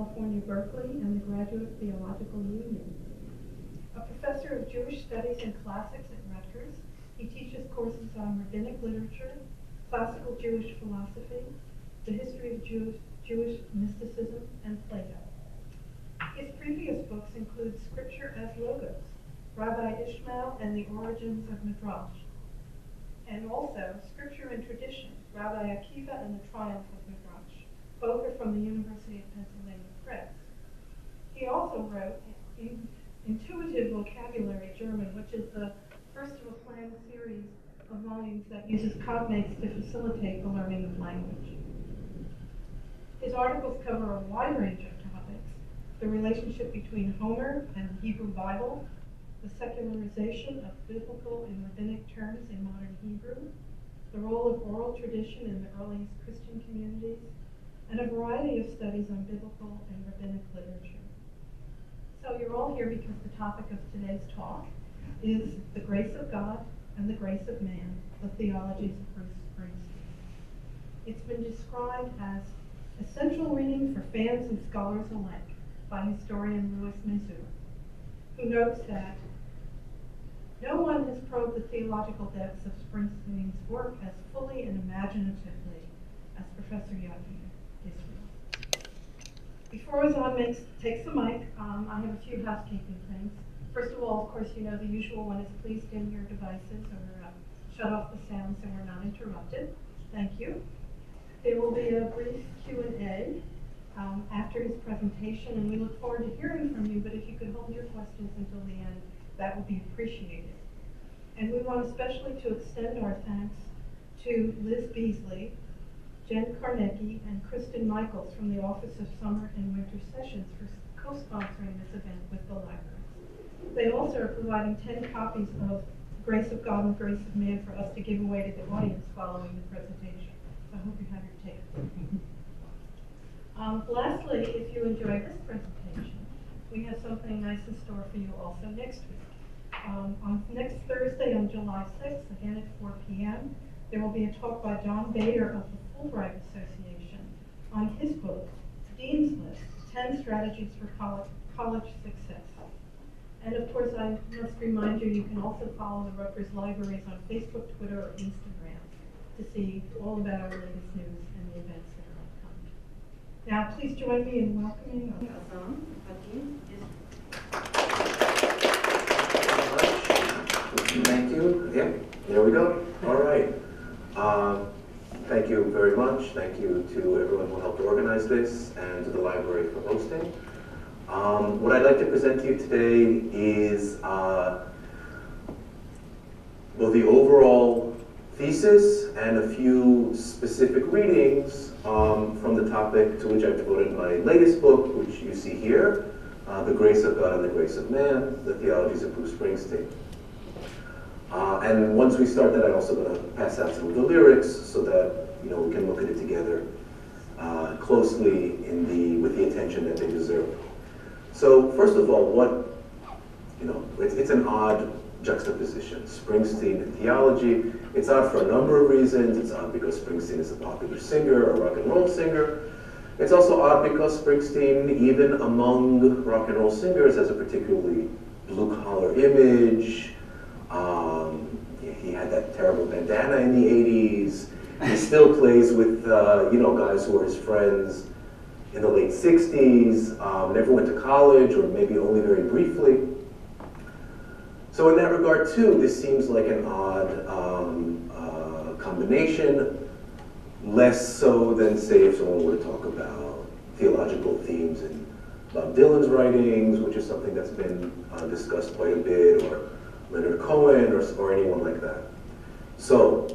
California, Berkeley, and the Graduate Theological Union. A professor of Jewish Studies and Classics at Rutgers, he teaches courses on rabbinic literature, classical Jewish philosophy, the history of Jewish mysticism, and Plato. His previous books include Scripture as Logos, Rabbi Ishmael and the Origins of Midrash, and also Scripture and Tradition, Rabbi Akiva and the Triumph of Midrash. Both are from the University of Pennsylvania Press. He also wrote Intuitive Vocabulary German, which is the first of a planned series of volumes that uses cognates to facilitate the learning of language. His articles cover a wide range of topics: the relationship between Homer and the Hebrew Bible, the secularization of biblical and rabbinic terms in modern Hebrew, the role of oral tradition in the earliest Christian communities, and a variety of studies on biblical and rabbinic literature. So you're all here because the topic of today's talk is the grace of God and the grace of man, the Theologies of Bruce Springsteen. It's been described as essential reading for fans and scholars alike by historian Louis Mazur, who notes that no one has probed the theological depths of Springsteen's work as fully and imaginatively as Professor Yadin-Israel. Before Azzan takes the mic, I have a few housekeeping things. First of all, of course, you know the usual one is please dim your devices or shut off the sound so we're not interrupted. Thank you. There will be a brief Q&A after his presentation, and we look forward to hearing from you, but if you could hold your questions until the end, that would be appreciated. And we want especially to extend our thanks to Liz Beasley, Jen Carnegie, and Kristen Michaels from the Office of Summer and Winter Sessions for co-sponsoring this event with the library. They also are providing 10 copies of Grace of God and Grace of Man for us to give away to the audience following the presentation. So I hope you have your tickets. Lastly, if you enjoyed this presentation, we have something nice in store for you also next week. On next Thursday, on July 6th, again at 4 p.m., there will be a talk by John Bader of the Fulbright Association on his book, Dean's List, 10 Strategies for College Success. And of course, I must remind you, you can also follow the Rutgers Libraries on Facebook, Twitter, or Instagram to see all about our latest news and the events that are upcoming. Now, please join me in welcoming Azzan Yadin-Israel. Thank you. Yeah, there we go. All right. Thank you very much. Thank you to everyone who helped organize this and to the library for hosting. What I'd like to present to you today is both the overall thesis and a few specific readings from the topic to which I've devoted my latest book, which you see here, The Grace of God and the Grace of Man, the Theologies of Bruce Springsteen. And once we start that, I'm also going to pass out some of the lyrics so that we can look at it together closely with the attention that they deserve. So first of all, it's an odd juxtaposition. Springsteen and theology. It's odd for a number of reasons. It's odd because Springsteen is a popular singer, a rock and roll singer. It's also odd because Springsteen, even among rock and roll singers, has a particularly blue-collar image. He had that terrible bandana in the 80s. He still plays with guys who were his friends in the late 60s, never went to college, or maybe only very briefly. So in that regard too, this seems like an odd combination, less so than, say, if someone were to talk about theological themes in Bob Dylan's writings, which is something that's been discussed quite a bit, or Leonard Cohen, or anyone like that. So,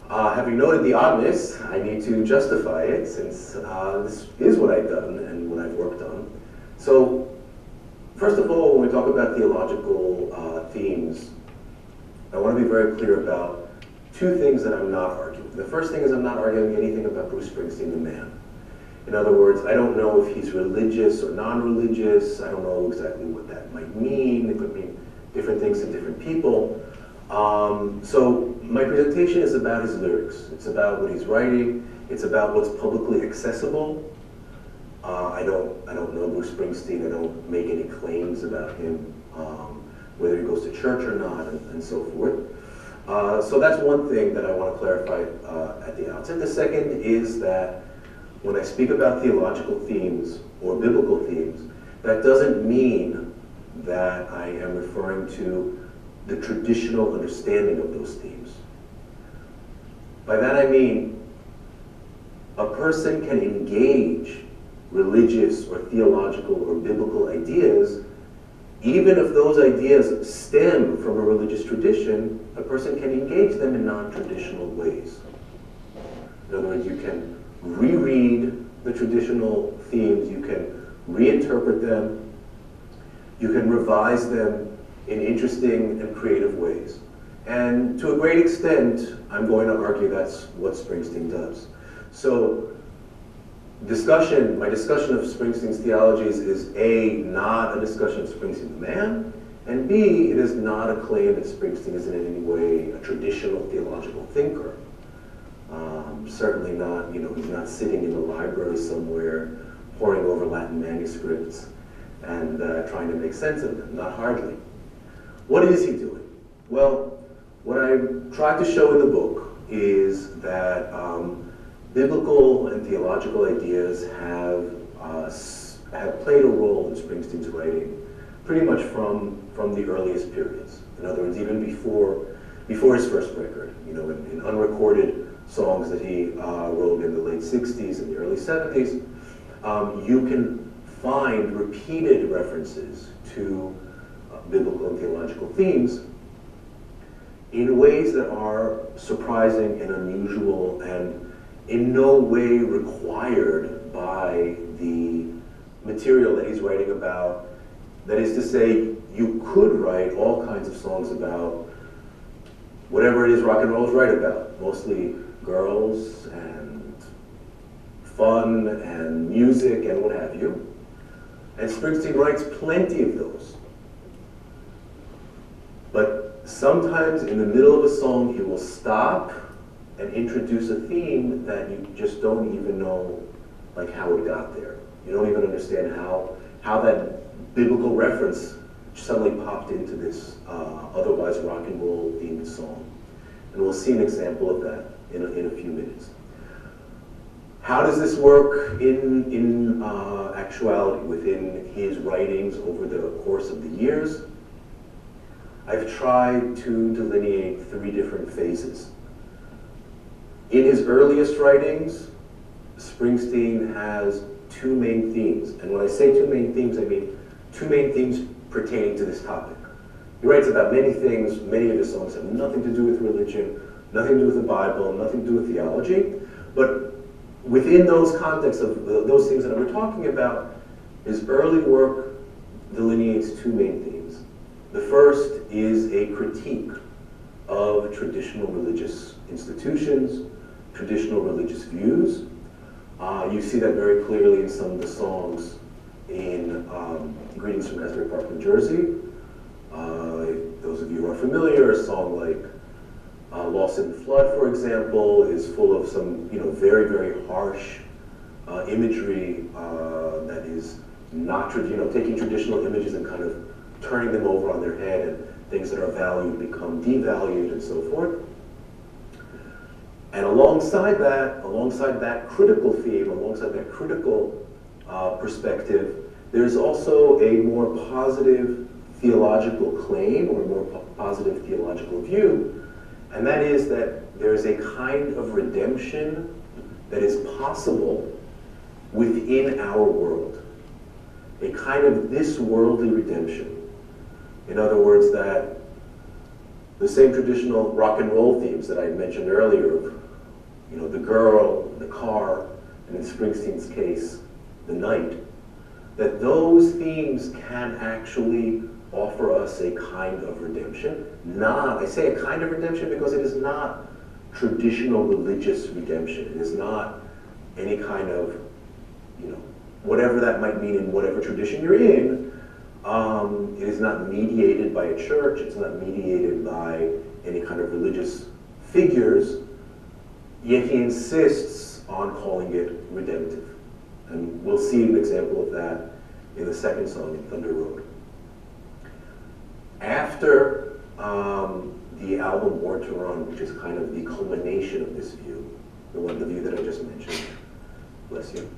having noted the oddness, I need to justify it, since this is what I've done and what I've worked on. So, first of all, when we talk about theological themes, I want to be very clear about two things that I'm not arguing. The first thing is I'm not arguing anything about Bruce Springsteen, the man. In other words, I don't know if he's religious or non-religious. I don't know exactly what that might mean. It could mean different things to different people. So my presentation is about his lyrics. It's about what he's writing. It's about what's publicly accessible. I don't know Bruce Springsteen. I don't make any claims about him, whether he goes to church or not, and so forth. So that's one thing that I want to clarify at the outset. The second is that when I speak about theological themes or biblical themes, that doesn't mean that I am referring to the traditional understanding of those themes. By that I mean a person can engage religious or theological or biblical ideas even if those ideas stem from a religious tradition. A person can engage them in non-traditional ways. In other words, you can reread the traditional themes, you can reinterpret them, you can revise them in interesting and creative ways. And to a great extent, I'm going to argue that's what Springsteen does. So my discussion of Springsteen's theologies is A, not a discussion of Springsteen the man, and B, it is not a claim that Springsteen is in any way a traditional theological thinker. Certainly not, he's not sitting in the library somewhere poring over Latin manuscripts and trying to make sense of them, not hardly. What is he doing? Well, what I tried to show in the book is that biblical and theological ideas have played a role in Springsteen's writing pretty much from the earliest periods. In other words, even before his first record, in unrecorded songs that he wrote in the late 60s and the early 70s, you can find repeated references to biblical and theological themes in ways that are surprising and unusual and in no way required by the material that he's writing about. That is to say, you could write all kinds of songs about whatever it is rock and roll is right about, mostly girls and fun and music and what have you. And Springsteen writes plenty of those. But sometimes in the middle of a song, he will stop and introduce a theme that you just don't even know how it got there. You don't even understand how that biblical reference suddenly popped into this otherwise rock and roll themed song. And we'll see an example of that in a few minutes. How does this work in actuality within his writings over the course of the years? I've tried to delineate three different phases. In his earliest writings, Springsteen has two main themes. And when I say two main themes, I mean two main themes pertaining to this topic. He writes about many things. Many of his songs have nothing to do with religion, nothing to do with the Bible, nothing to do with theology. But within those contexts of those things that we're talking about, his early work delineates two main themes. The first is a critique of traditional religious institutions, traditional religious views. You see that very clearly in some of the songs in Greetings from Asbury Park, New Jersey. Those of you who are familiar, a song like Lost in the Flood, for example, is full of some very, very harsh imagery that is not taking traditional images and kind of turning them over on their head, and things that are valued become devalued and so forth. And alongside that critical theme, alongside that critical perspective, there's also a more positive theological claim or a more positive theological view, and that is that there's a kind of redemption that is possible within our world, a kind of this worldly redemption. In other words, that the same traditional rock and roll themes that I mentioned earlier, of the girl, the car, and in Springsteen's case, the night, that those themes can actually offer us a kind of redemption. I say a kind of redemption because it is not traditional religious redemption. It is not any kind of, whatever that might mean in whatever tradition you're in. It is not mediated by a church. It's not mediated by any kind of religious figures. Yet he insists on calling it redemptive. And we'll see an example of that in the second song, in Thunder Road. After the album Born to Run, which is kind of the culmination of this view, the view that I just mentioned, bless you.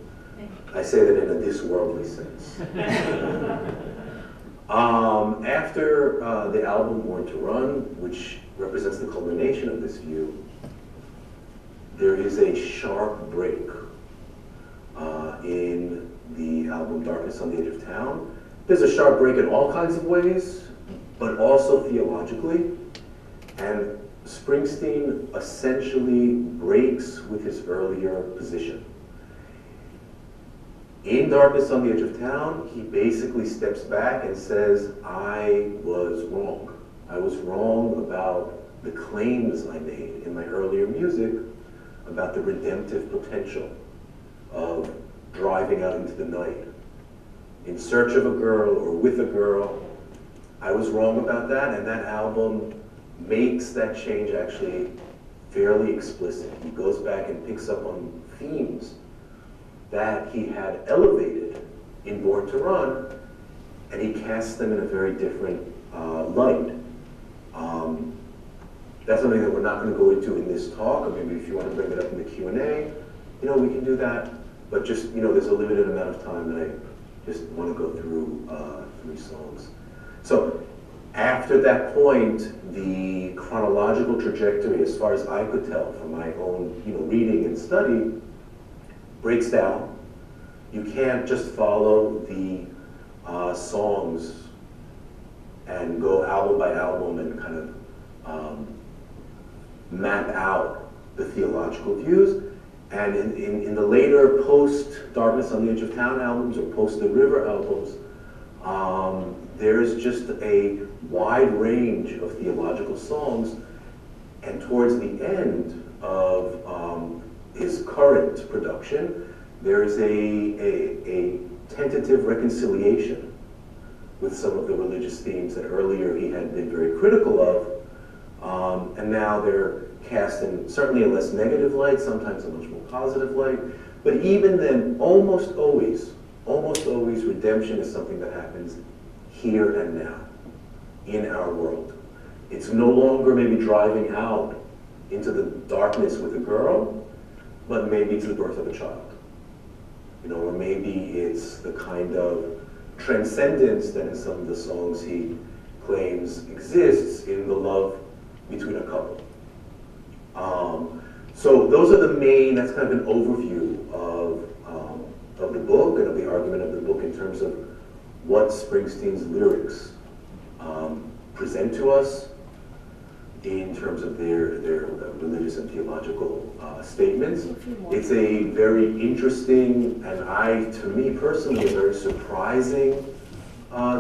I say that in a this-worldly sense. After the album Born to Run, which represents the culmination of this view, there is a sharp break in the album Darkness on the Edge of Town. There's a sharp break in all kinds of ways, but also theologically. And Springsteen essentially breaks with his earlier position. In Darkness on the Edge of Town, he basically steps back and says, I was wrong. I was wrong about the claims I made in my earlier music about the redemptive potential of driving out into the night in search of a girl or with a girl. I was wrong about that, and that album makes that change actually fairly explicit. He goes back and picks up on themes that he had elevated in Born to Run, and he casts them in a very different light. That's something that we're not going to go into in this talk, or maybe if you want to bring it up in the Q&A, we can do that. But just, there's a limited amount of time, and I just want to go through 3 songs. So after that point, the chronological trajectory, as far as I could tell from my own reading and study, breaks down. You can't just follow the songs and go album by album and kind of map out the theological views. And in the later post-Darkness on the Edge of Town albums or post-The River albums, there's just a wide range of theological songs. And towards the end of his current production, there is a tentative reconciliation with some of the religious themes that earlier he had been very critical of. And now they're cast in certainly a less negative light, sometimes a much more positive light. But even then, almost always, redemption is something that happens here and now, in our world. It's no longer maybe driving out into the darkness with a girl, but maybe it's the birth of a child. Or maybe it's the kind of transcendence that in some of the songs he claims exists in the love between a couple. So those are the main, that's kind of an overview of the book and of the argument of the book in terms of what Springsteen's lyrics present to us in terms of their religious and theological statements. It's a very interesting and to me personally, a very surprising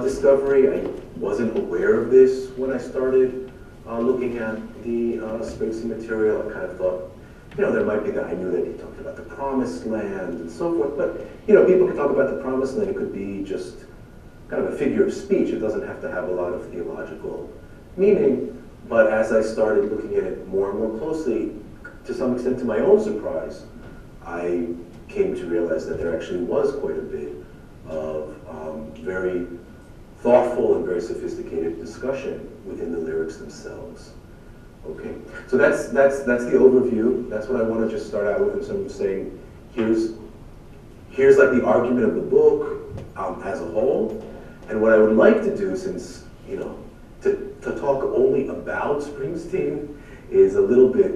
discovery. I wasn't aware of this when I started looking at the Springsteen material. I kind of thought, there might be that I knew that he talked about the promised land and so forth, but people can talk about the promised land. It could be just kind of a figure of speech. It doesn't have to have a lot of theological meaning. But as I started looking at it more and more closely, to some extent to my own surprise, I came to realize that there actually was quite a bit of very thoughtful and very sophisticated discussion within the lyrics themselves. Okay, so that's the overview. That's what I want to just start out with in terms of saying, here's like the argument of the book as a whole. And what I would like to do, since to talk only about Springsteen is a little bit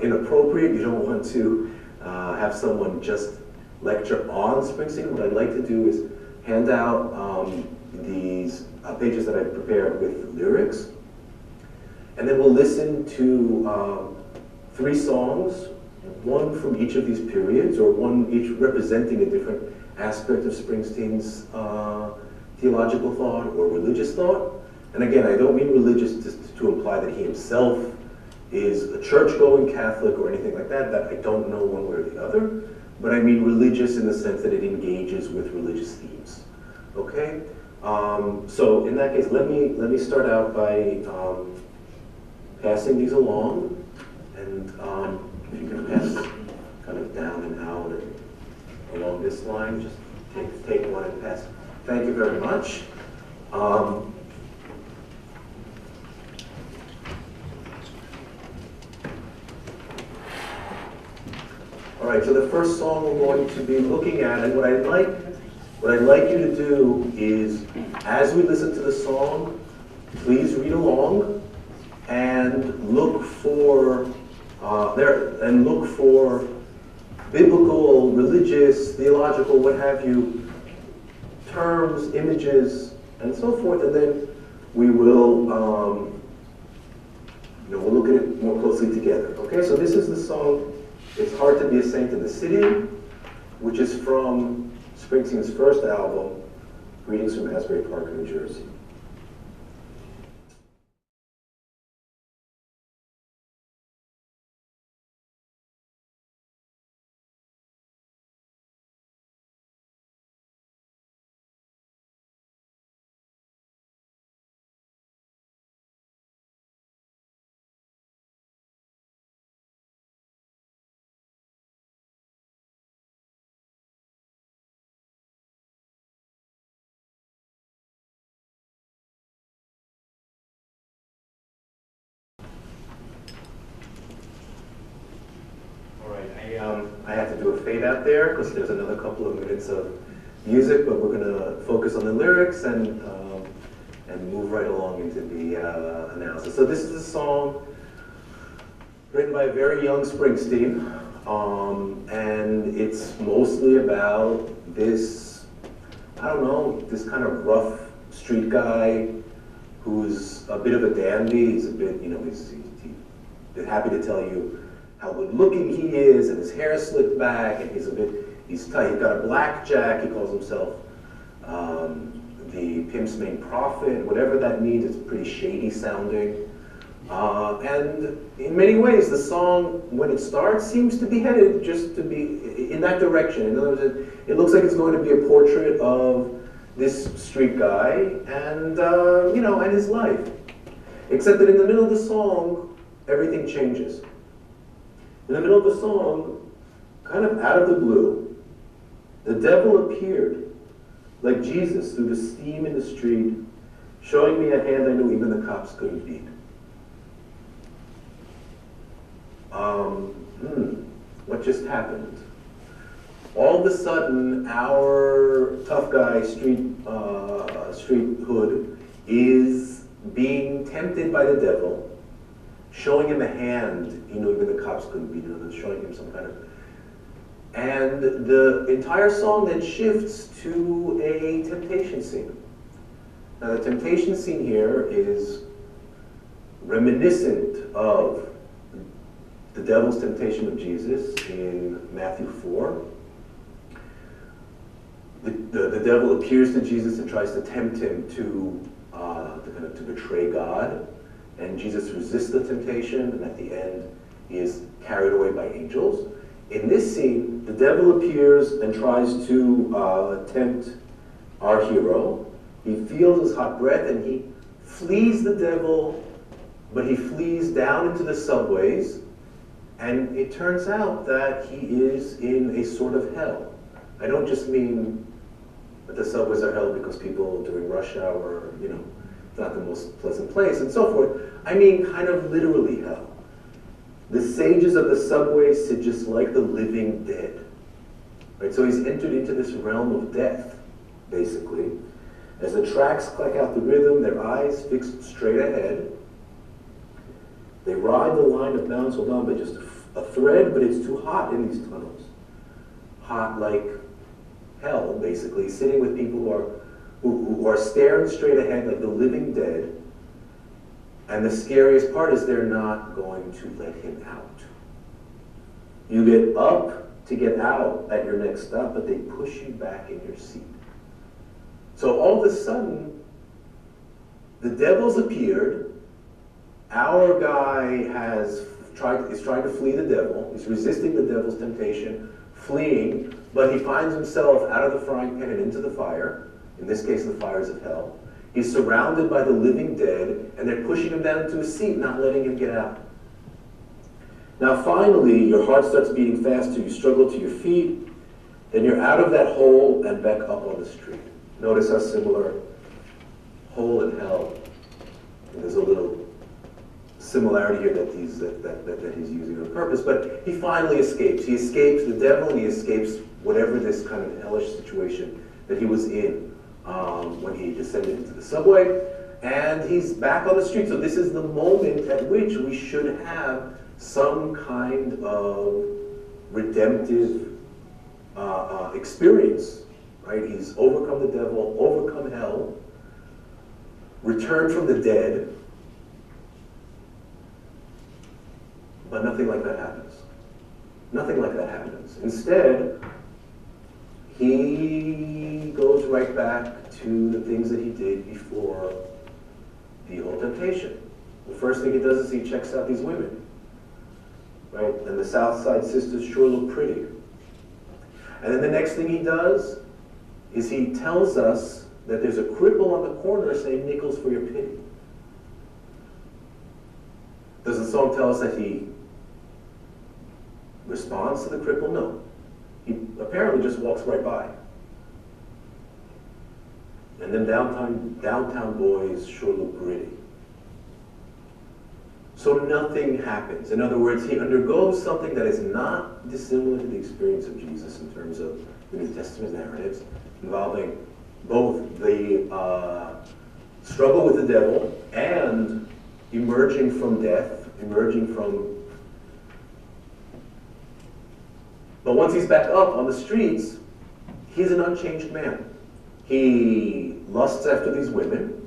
inappropriate. You don't want to have someone just lecture on Springsteen. What I'd like to do is hand out these pages that I've prepared with lyrics. And then we'll listen to 3 songs, one from each of these periods, or one each representing a different aspect of Springsteen's theological thought or religious thought. And again, I don't mean religious to imply that he himself is a church-going Catholic or anything like that I don't know one way or the other, but I mean religious in the sense that it engages with religious themes. Okay? So in that case, let me start out by passing these along, and if you can pass kind of down and out. along this line. Just take one and pass. Thank you very much. All right, so the first song we're going to be looking at, and what I'd like you to do is, as we listen to the song, please read along and look for biblical, religious, theological, what have you, terms, images, and so forth, and then we will we'll look at it more closely together. Okay, so this is the song, It's Hard to Be a Saint in the City, which is from Springsteen's first album, Greetings from Asbury Park, New Jersey. I have to do a fade out there because there's another couple of minutes of music, but we're going to focus on the lyrics and move right along into the analysis. So this is a song written by a very young Springsteen, and it's mostly about this, this kind of rough street guy who's a bit of a dandy. He's a bit, he's happy to tell you how good looking he is, and his hair is slicked back, and he's tight. He's got a blackjack. He calls himself the pimp's main prophet. Whatever that means, it's pretty shady sounding. And in many ways, the song, when it starts, seems to be headed just to be in that direction. In other words, it looks like it's going to be a portrait of this street guy and and his life. Except that in the middle of the song, everything changes. In the middle of the song, kind of out of the blue, the devil appeared like Jesus through the steam in the street, showing me a hand I knew even the cops couldn't beat. What just happened? All of a sudden, our tough guy street hood is being tempted by the devil, showing him a hand, even the cops couldn't beat it, showing him some kind of... And the entire song then shifts to a temptation scene. Now the temptation scene here is reminiscent of the devil's temptation of Jesus in Matthew 4. The devil appears to Jesus and tries to tempt him to betray God. And Jesus resists the temptation, and at the end, he is carried away by angels. In this scene, the devil appears and tries to tempt our hero. He feels his hot breath, and he flees the devil, but he flees down into the subways, and it turns out that he is in a sort of hell. I don't just mean that the subways are hell because people during rush hour, it's not the most pleasant place, and so forth. I mean kind of literally hell. The sages of the subway sit just like the living dead. Right? So he's entered into this realm of death, basically. As the tracks clack out the rhythm, their eyes fixed straight ahead. They ride the line of balance, hold on by just a thread, but it's too hot in these tunnels. Hot like hell, basically, sitting with people who are staring straight ahead like the living dead. And the scariest part is they're not going to let him out. You get up to get out at your next stop, but they push you back in your seat. So all of a sudden, the devil's appeared. Our guy is trying to flee the devil. He's resisting the devil's temptation, fleeing, but he finds himself out of the frying pan and into the fire. In this case, the fires of hell. He's surrounded by the living dead, and they're pushing him down into a seat, not letting him get out. Now finally, your heart starts beating faster, you struggle to your feet, then you're out of that hole and back up on the street. Notice how similar hole and hell. And there's a little similarity here that he's using on purpose, but he finally escapes. He escapes the devil, and he escapes whatever this kind of hellish situation that he was in when he descended into the subway, and he's back on the street. So this is the moment at which we should have some kind of redemptive experience, right? He's overcome the devil, overcome hell, returned from the dead, but nothing like that happens. Nothing like that happens. Instead, he goes right back to the things that he did before the whole temptation. The first thing he does is he checks out these women, right? And the South Side sisters sure look pretty. And then the next thing he does is he tells us that there's a cripple on the corner saying, "Nickels for your pity." Does the song tell us that he responds to the cripple? No. He apparently just walks right by. And then downtown boys sure look gritty. So nothing happens. In other words, he undergoes something that is not dissimilar to the experience of Jesus in terms of the New Testament narratives, involving both the struggle with the devil and emerging from death, But once he's back up on the streets, he's an unchanged man. He lusts after these women,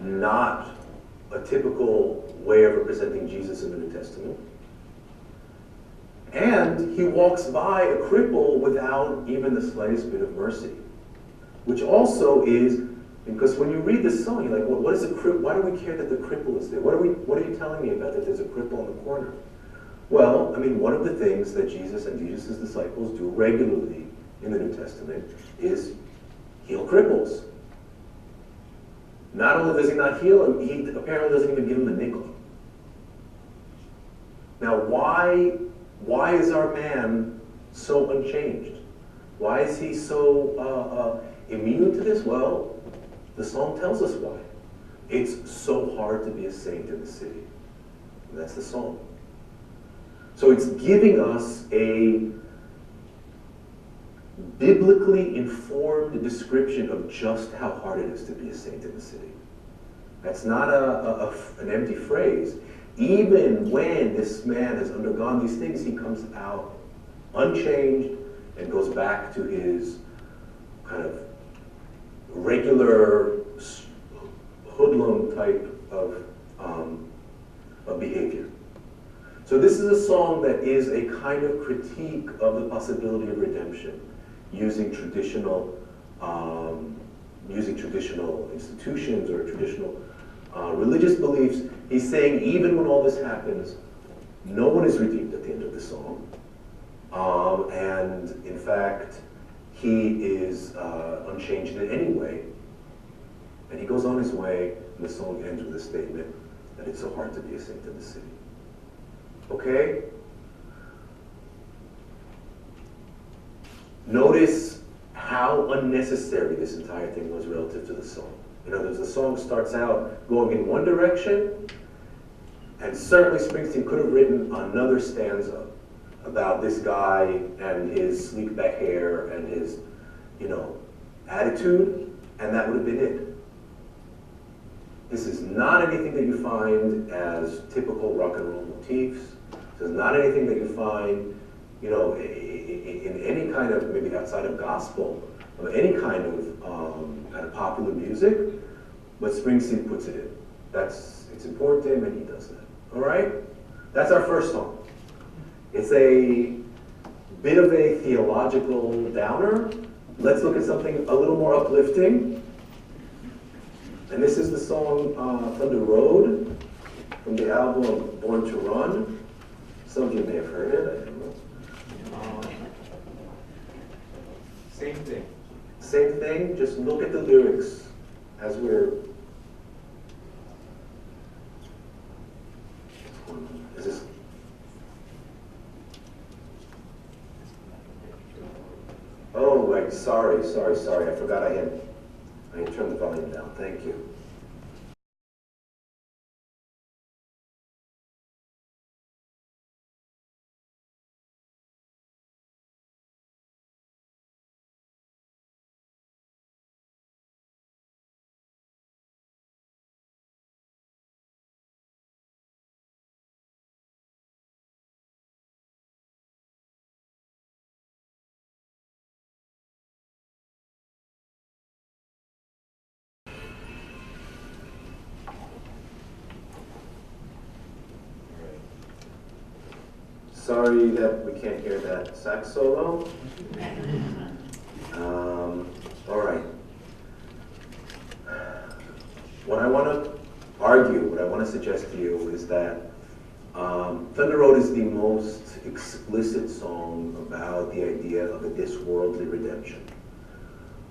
not a typical way of representing Jesus in the New Testament. And he walks by a cripple without even the slightest bit of mercy. Which also is, because when you read this song, you're like, what is a cripple? Why do we care that the cripple is there? What are you telling me about that there's a cripple in the corner? Well, I mean, one of the things that Jesus and Jesus' disciples do regularly in the New Testament is heal cripples. Not only does he not heal him, he apparently doesn't even give him a nickel. Now, why is our man so unchanged? Why is he so immune to this? Well, the song tells us why. It's so hard to be a saint in the city. And that's the song. So it's giving us a biblically informed description of just how hard it is to be a saint in the city. That's not an empty phrase. Even when this man has undergone these things, he comes out unchanged and goes back to his kind of regular hoodlum type of behavior. So this is a song that is a kind of critique of the possibility of redemption using traditional institutions or traditional religious beliefs. He's saying even when all this happens, no one is redeemed at the end of the song. And in fact, he is unchanged in any way. And he goes on his way, and the song ends with a statement that it's so hard to be a saint in the city. Okay? Notice how unnecessary this entire thing was relative to the song. In other words, the song starts out going in one direction, and certainly Springsteen could have written another stanza about this guy and his sleek back hair and his, attitude, and that would have been it. This is not anything that you find as typical rock and roll motifs. This is not anything that you find, in any kind of, maybe outside of gospel, of any kind of popular music, but Springsteen puts it in. It's important to him, and he does that. All right? That's our first song. It's a bit of a theological downer. Let's look at something a little more uplifting. And this is the song Thunder Road from the album Born to Run. Some of you may have heard it, I don't know. Same thing. Same thing, just look at the lyrics as we're... Is this... sorry. I forgot I had turned the volume down. Thank you. Sorry that we can't hear that sax solo. All right. What I want to argue, what I want to suggest to you is that Thunder Road is the most explicit song about the idea of a this-worldly redemption.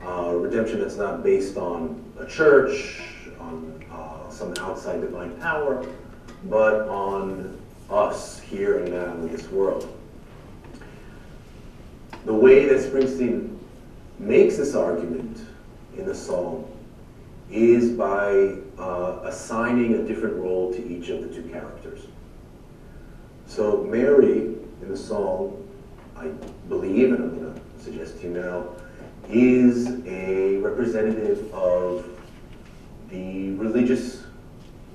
Redemption that's not based on a church, on some outside divine power, but on us here and now in this world. The way that Springsteen makes this argument in the song is by assigning a different role to each of the two characters. So Mary in the song, I believe, and I'm going to suggest to you now, is a representative of the religious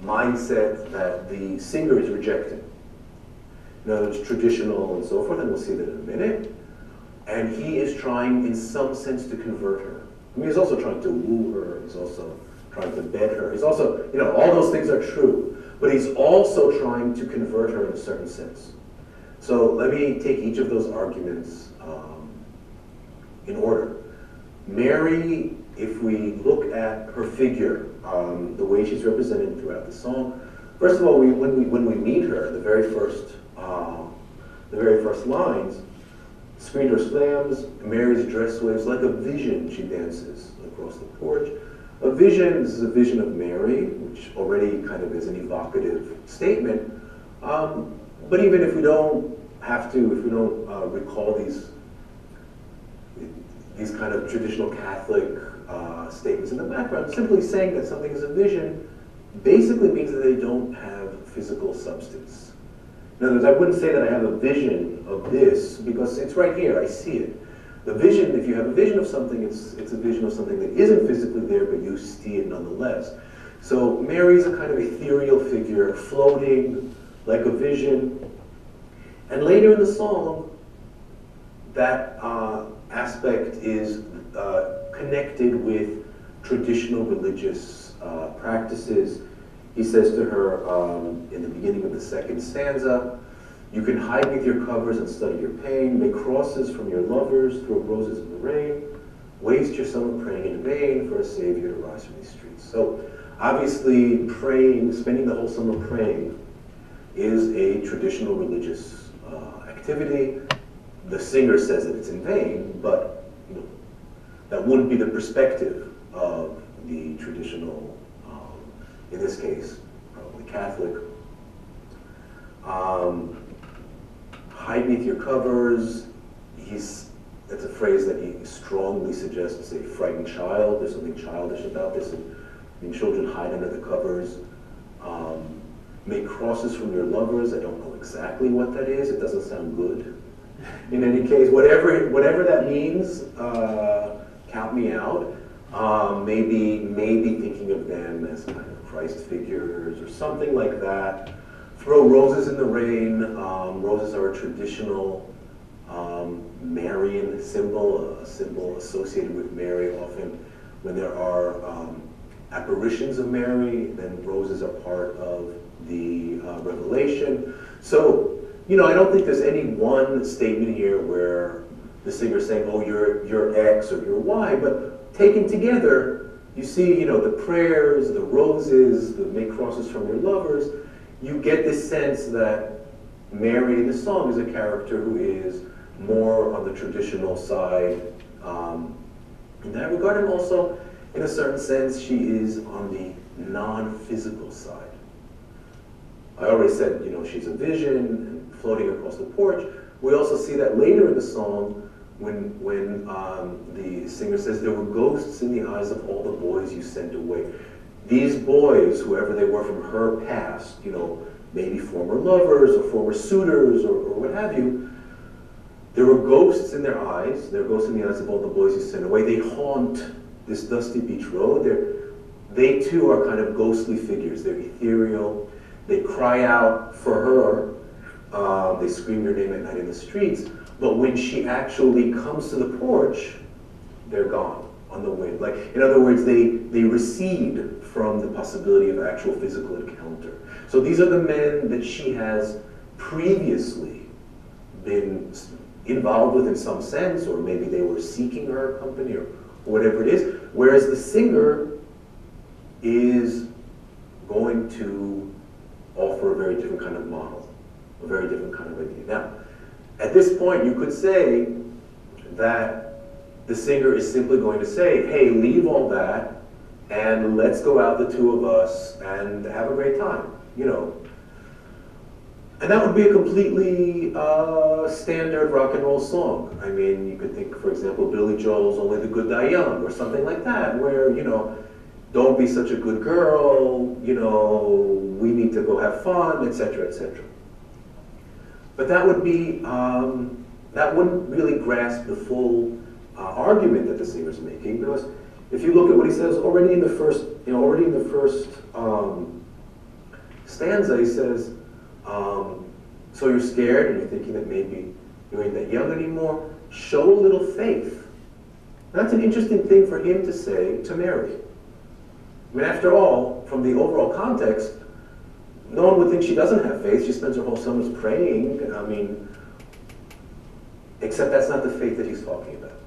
mindset that the singer is rejecting. In other words, traditional and so forth, and we'll see that in a minute. And he is trying, in some sense, to convert her. I mean, he's also trying to woo her. He's also trying to bed her. He's also, all those things are true. But he's also trying to convert her in a certain sense. So let me take each of those arguments in order. Mary, if we look at her figure, the way she's represented throughout the song, first of all, when we meet her, the very first lines, screen door slams, Mary's dress waves, like a vision she dances across the porch. A vision, this is a vision of Mary, which already kind of is an evocative statement. But even if we don't recall these kind of traditional Catholic statements in the background, simply saying that something is a vision basically means that they don't have physical substance. In other words, I wouldn't say that I have a vision of this because it's right here, I see it. The vision, if you have a vision of something, it's a vision of something that isn't physically there, but you see it nonetheless. So Mary's a kind of ethereal figure, floating like a vision. And later in the song, that aspect is connected with traditional religious practices. He says to her in the beginning of the second stanza, "You can hide beneath your covers and study your pain, make crosses from your lovers, throw roses in the rain, waste your summer praying in vain for a savior to rise from these streets." So obviously praying, spending the whole summer praying, is a traditional religious activity. The singer says that it's in vain, but that wouldn't be the perspective of the traditional, in this case, probably Catholic. Hide beneath your covers, that's a phrase that he strongly suggests a frightened child. There's something childish about this. Children hide under the covers. Make crosses from your lovers. I don't know exactly what that is. It doesn't sound good. In any case, whatever that means, count me out. Maybe thinking of them as kind of Christ figures or something like that. Throw roses in the rain. Roses are a traditional Marian symbol, a symbol associated with Mary. Often when there are apparitions of Mary, then roses are part of the revelation. So, I don't think there's any one statement here where the singer's saying, oh, you're X or you're Y, but taken together, you see, the prayers, the roses, the make crosses from your lovers, you get this sense that Mary in the song is a character who is more on the traditional side in that regard, and also, in a certain sense, she is on the non-physical side. I already said, she's a vision and floating across the porch. We also see that later in the song when the singer says, there were ghosts in the eyes of all the boys you sent away. These boys, whoever they were from her past, you know, maybe former lovers or former suitors or what have you, there were ghosts in their eyes. There are ghosts in the eyes of all the boys you sent away. They haunt this dusty beach road. They too are kind of ghostly figures. They're ethereal. They cry out for her. They scream your name at night in the streets. But when she actually comes to the porch, they're gone on the wind. Like, in other words, they recede from the possibility of actual physical encounter. So these are the men that she has previously been involved with in some sense, or maybe they were seeking her company or whatever it is. Whereas the singer is going to offer a very different kind of model, a very different kind of idea. Now, at this point, you could say that the singer is simply going to say, hey, leave all that, and let's go out, the two of us, and have a great time, you know. And that would be a completely standard rock and roll song. I mean, you could think, for example, Billy Joel's Only the Good Die Young, or something like that, where, you know, don't be such a good girl, you know, we need to go have fun, etc., etc. But that would be, that wouldn't really grasp the full argument that the singer's making, because if you look at what he says already in the first, you know, already in the first stanza, he says, so you're scared and you're thinking that maybe you ain't that young anymore. Show a little faith. That's an interesting thing for him to say to Mary. I mean, after all, from the overall context, no one would think she doesn't have faith. She spends her whole summers praying. I mean, except that's not the faith that he's talking about.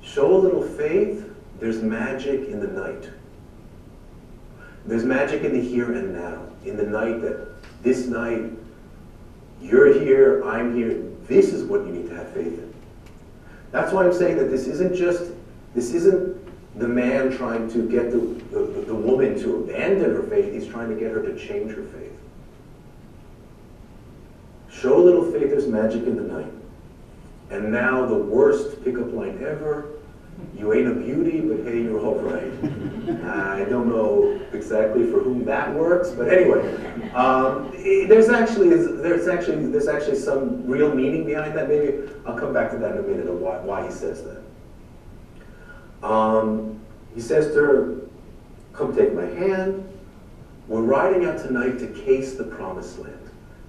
Show a little faith. There's magic in the night. There's magic in the here and now. In the night that this night, you're here, I'm here. This is what you need to have faith in. That's why I'm saying that this isn't the man trying to get the woman to abandon her faith. He's trying to get her to change her faith. Show a little faith, there's magic in the night. And now the worst pickup line ever. You ain't a beauty, but hey, you're all right. I don't know exactly for whom that works, but anyway, there's actually some real meaning behind that. Maybe I'll come back to that in a minute of why he says that. He says to her, "Come take my hand. We're riding out tonight to case the promised land."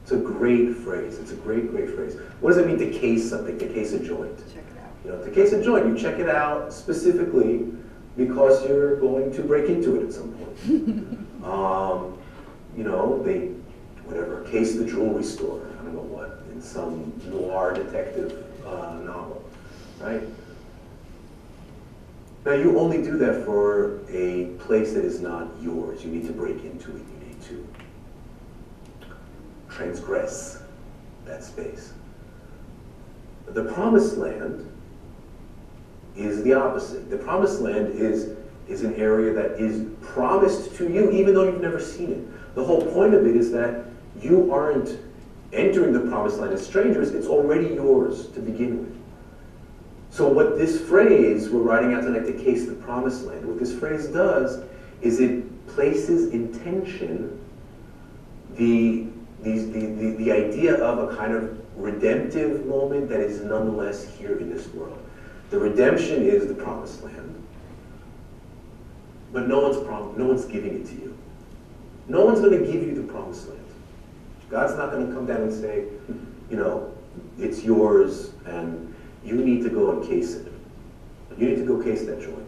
It's a great phrase. It's a great, great phrase. What does it mean to case something? To case a joint. Check it out. You know, to case a joint, you check it out specifically because you're going to break into it at some point. You know, they, whatever, case the jewelry store. I don't know what, in some noir detective novel, right? Now, you only do that for a place that is not yours. You need to break into it. You need to transgress that space. The promised land is the opposite. The promised land is an area that is promised to you even though you've never seen it. The whole point of it is that you aren't entering the promised land as strangers. It's already yours to begin with. So what this phrase, we're riding out tonight to case the promised land, what this phrase does is it places in tension the idea of a kind of redemptive moment that is nonetheless here in this world. The redemption is the promised land, but no one's giving it to you. No one's going to give you the promised land. God's not going to come down and say, you know, it's yours and you need to go and case it. You need to go case that joint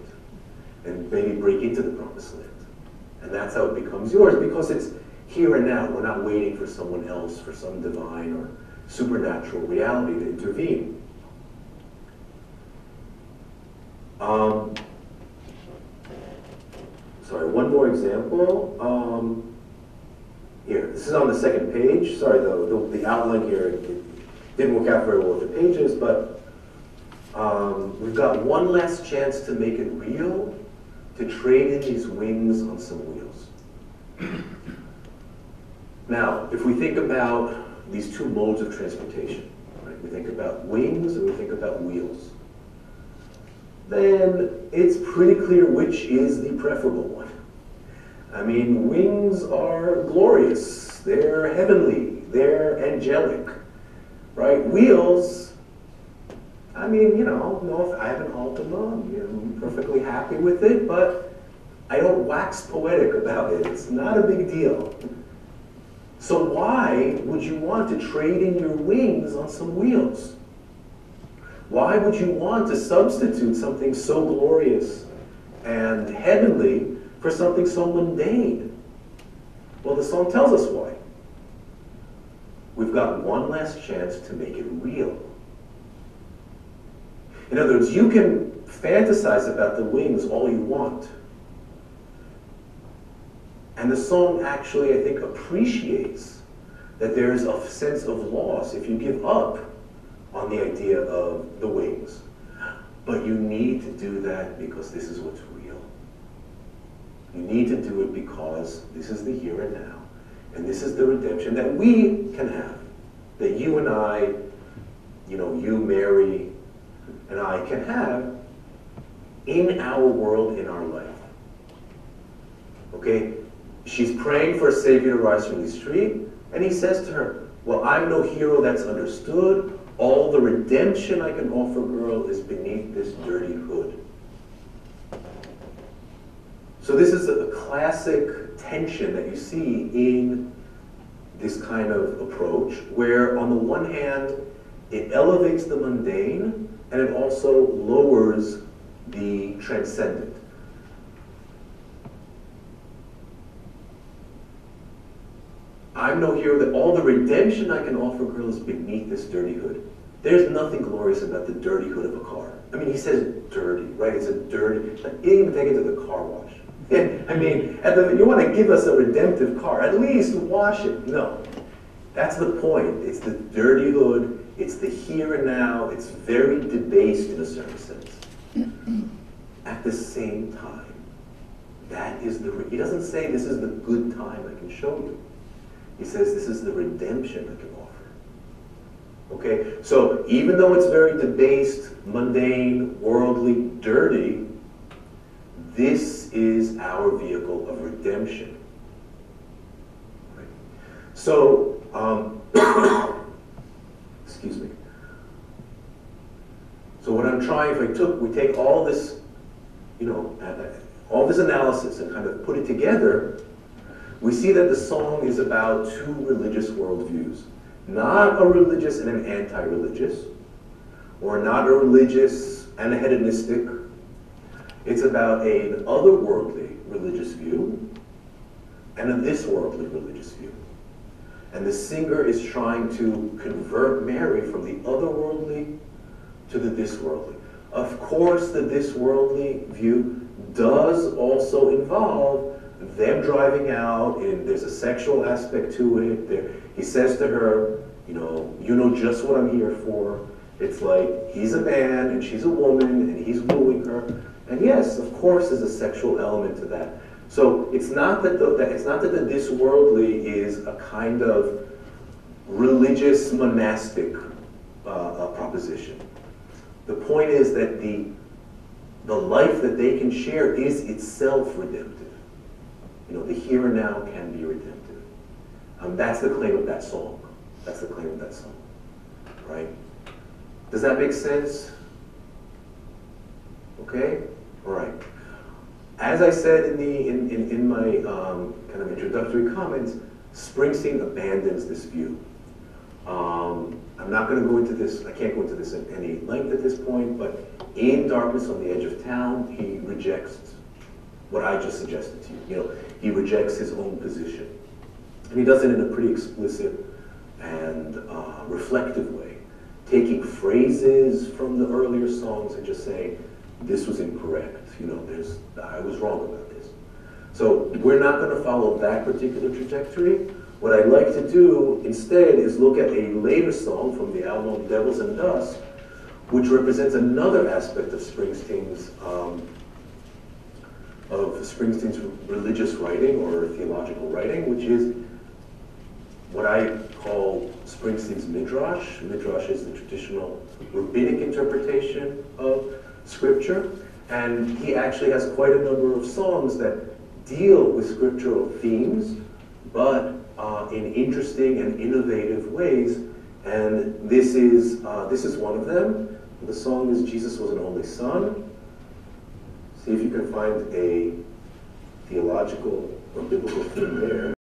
and maybe break into the promised land. And that's how it becomes yours, because it's here and now. We're not waiting for someone else, for some divine or supernatural reality to intervene. Sorry, one more example. Here, this is on the second page. Sorry, the outline here didn't work out very well with the pages, but we've got one last chance to make it real, to trade in these wings on some wheels. Now, if we think about these two modes of transportation, right? We think about wings and we think about wheels. Then it's pretty clear which is the preferable one. I mean, wings are glorious, they're heavenly, they're angelic, right? Wheels, I mean, you know, no, if I have an Altima, I'm perfectly happy with it, but I don't wax poetic about it. It's not a big deal. So why would you want to trade in your wings on some wheels? Why would you want to substitute something so glorious and heavenly for something so mundane? Well, the song tells us why. We've got one last chance to make it real. In other words, you can fantasize about the wings all you want. And the song actually, I think, appreciates that there's a sense of loss if you give up on the idea of the wings. But you need to do that because this is what's real. You need to do it because this is the here and now. And this is the redemption that we can have. That you and I, you know, you, Mary, and I can have in our world, in our life. Okay? She's praying for a Savior to rise from the street, and he says to her, well, I'm no hero that's understood. All the redemption I can offer, girl, is beneath this dirty hood. So this is a classic tension that you see in this kind of approach, where on the one hand, it elevates the mundane, and it also lowers the transcendent. I'm no hero, that all the redemption I can offer, girl, is beneath this dirty hood. There's nothing glorious about the dirty hood of a car. I mean, he says dirty, right? It's a dirty, he didn't even take it to the car wash. I mean, you want to give us a redemptive car, at least wash it. No, that's the point. It's the dirty hood, it's the here and now, it's very debased in a certain sense. At the same time, that is he doesn't say this is the good time I can show you. He says this is the redemption I can offer. Okay, so even though it's very debased, mundane, worldly, dirty, this is our vehicle of redemption. Right? So, excuse me. So what I'm trying, we take all this, you know, all this analysis and kind of put it together, we see that the song is about two religious worldviews. Not a religious and an anti-religious, or not a religious and a hedonistic. It's about an otherworldly religious view and a this-worldly religious view. And the singer is trying to convert Mary from the otherworldly to the this-worldly. Of course, the this-worldly view does also involve them driving out, and there's a sexual aspect to it. He says to her, you know just what I'm here for. It's like he's a man and she's a woman and he's wooing her. And yes, of course, there's a sexual element to that. So it's not that the this worldly is a kind of religious monastic proposition. The point is that the life that they can share is itself redemptive. You know, the here and now can be redemptive. That's the claim of that song. That's the claim of that song, right? Does that make sense? Okay, all right. As I said in my kind of introductory comments, Springsteen abandons this view. I'm not going to go into this. I can't go into this in any length at this point. But in Darkness on the Edge of Town, he rejects what I just suggested to you. You know, he rejects his own position. And he does it in a pretty explicit and reflective way, taking phrases from the earlier songs and just saying, this was incorrect. You know, I was wrong about this. So we're not going to follow that particular trajectory. What I'd like to do instead is look at a later song from the album Devils and Dust, which represents another aspect of Springsteen's religious writing or theological writing, which is what I call Springsteen's midrash. Midrash is the traditional rabbinic interpretation of scripture, and he actually has quite a number of songs that deal with scriptural themes, but in interesting and innovative ways. And this is one of them. The song is "Jesus Was an Only Son." See if you can find a theological or biblical theme there.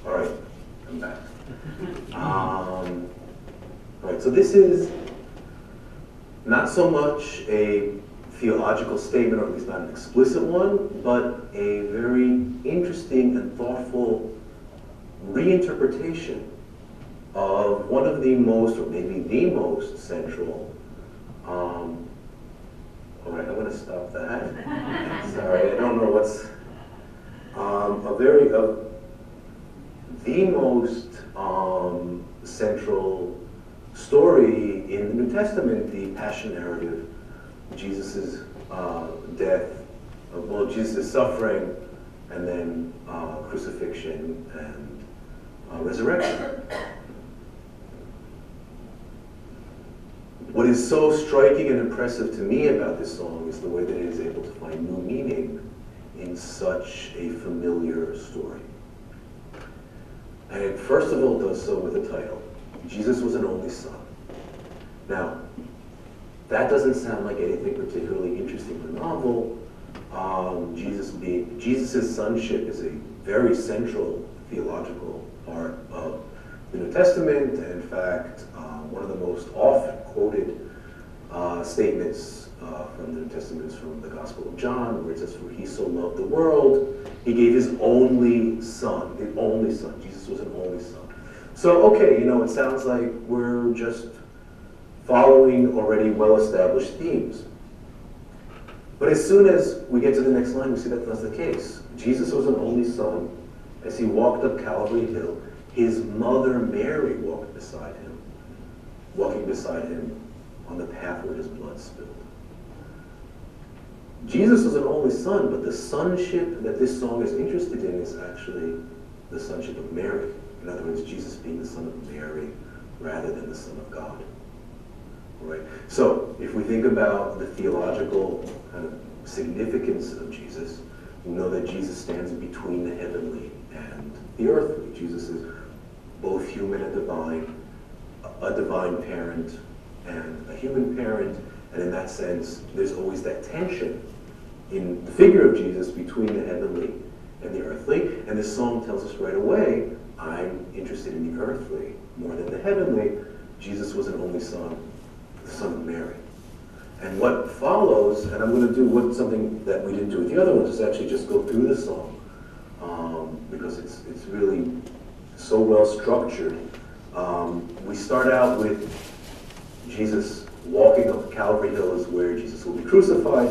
All right, I'm back. All right, so this is not so much a theological statement, or at least not an explicit one, but a very interesting and thoughtful reinterpretation of one of the most, or maybe the most central, all right, I'm going to stop that. Sorry, I don't know what's, the most central story in the New Testament, the Passion narrative, Jesus' death, Jesus' suffering, and then crucifixion and resurrection. What is so striking and impressive to me about this song is the way that it is able to find new meaning in such a familiar story. And it first of all does so with the title, Jesus Was an Only Son. Now, that doesn't sound like anything particularly interesting or novel. Jesus' sonship is a very central theological part of the New Testament. And in fact, one of the most often quoted statements from the New Testament is from the Gospel of John, where it says, "For he so loved the world, he gave his only son," the only son. Jesus was an only son. So, okay, it sounds like we're just following already well-established themes. But as soon as we get to the next line, we see that that's the case. Jesus was an only son. As he walked up Calvary Hill, his mother Mary walking beside him on the path where his blood spilled. Jesus was an only son, but the sonship that this song is interested in is actually the sonship of Mary. In other words, Jesus being the son of Mary rather than the son of God. All right? So, if we think about the theological kind of significance of Jesus, we know that Jesus stands between the heavenly and the earthly. Jesus is both human and divine, a divine parent and a human parent, and in that sense, there's always that tension in the figure of Jesus between the heavenly and the earthly. And this song tells us right away, I'm interested in the earthly more than the heavenly. Jesus was an only son, the son of Mary. And what follows, and I'm going to do something that we didn't do with the other ones, is actually just go through the song, because it's really so well structured. We start out with Jesus walking up Calvary Hill, is where Jesus will be crucified,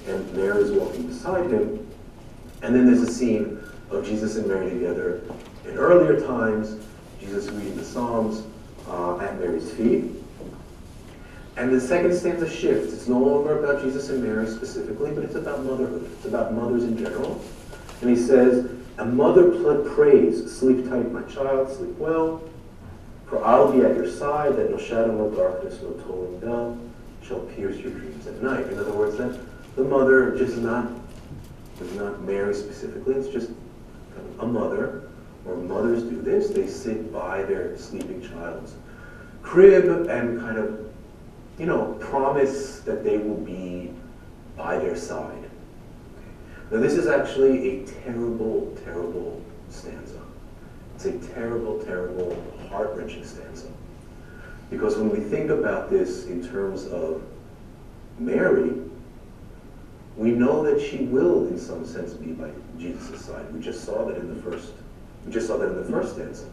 and Mary is walking beside him. And then there's a scene of Jesus and Mary together. In earlier times, Jesus reading the Psalms at Mary's feet. And the second stanza shifts. It's no longer about Jesus and Mary specifically, but it's about motherhood. It's about mothers in general. And he says, "A mother prays, sleep tight, my child, sleep well, for I'll be at your side, that no shadow, no darkness, no tolling bell shall pierce your dreams at night." In other words, that the mother just not Mary specifically, it's just kind of a mother, or mothers do this. They sit by their sleeping child's crib and kind of, promise that they will be by their side. Now this is actually a terrible, terrible stanza. It's a terrible, terrible, heart-wrenching stanza. Because when we think about this in terms of Mary, we know that she will, in some sense, be by Jesus' side. We just saw that in the first stanza.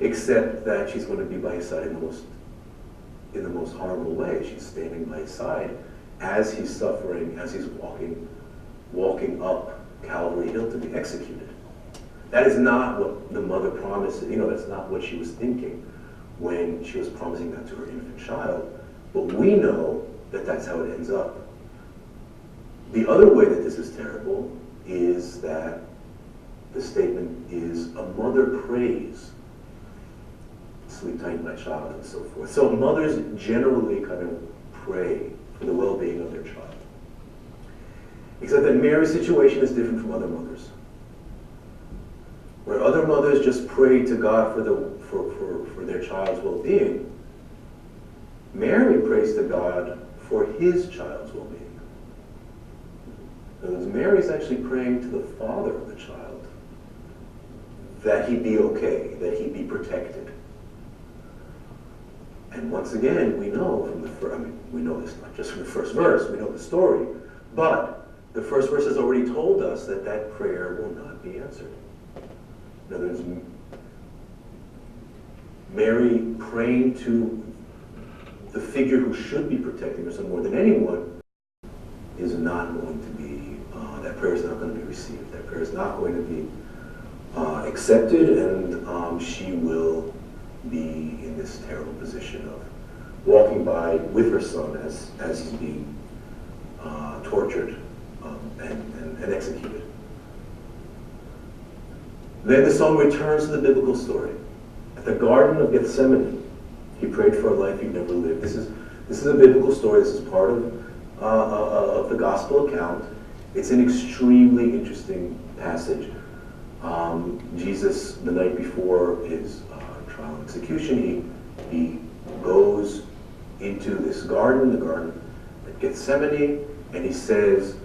Except that she's going to be by his side in the most horrible way. She's standing by his side as he's suffering, as he's walking up Calvary Hill to be executed. That is not what the mother promised. That's not what she was thinking when she was promising that to her infant child. But we know that that's how it ends up. The other way that this is terrible is that the statement is, a mother prays, sleep tight, my child, and so forth. So mothers generally kind of pray for the well-being of their child. Except that Mary's situation is different from other mothers. Where other mothers just pray to God for their child's well-being, Mary prays to God for his child's well-being. In other words, Mary's actually praying to the father of the child that he be okay, that he be protected. And once again, we know from we know this not just from the first verse, we know the story, but the first verse has already told us that that prayer will not be answered. In other words, Mary praying to the figure who should be protecting her son more than anyone is not going to be, that prayer is not going to be received. That prayer is not going to be accepted, and she will be in this terrible position of walking by with her son as he's being tortured and executed. Then the song returns to the biblical story. At the Garden of Gethsemane, he prayed for a life he never lived. This is a biblical story. This is part of the gospel account. It's an extremely interesting passage. Jesus, the night before his trial and execution, he goes into this garden, the Garden at Gethsemane, and he says,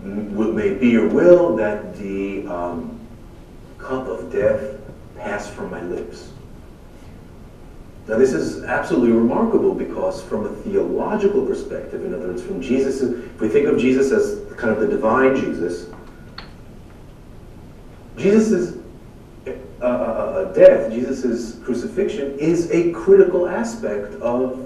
may be your will that the cup of death pass from my lips. Now this is absolutely remarkable because from a theological perspective, in other words, from Jesus, if we think of Jesus as kind of the divine Jesus, Jesus' death, Jesus' crucifixion is a critical aspect of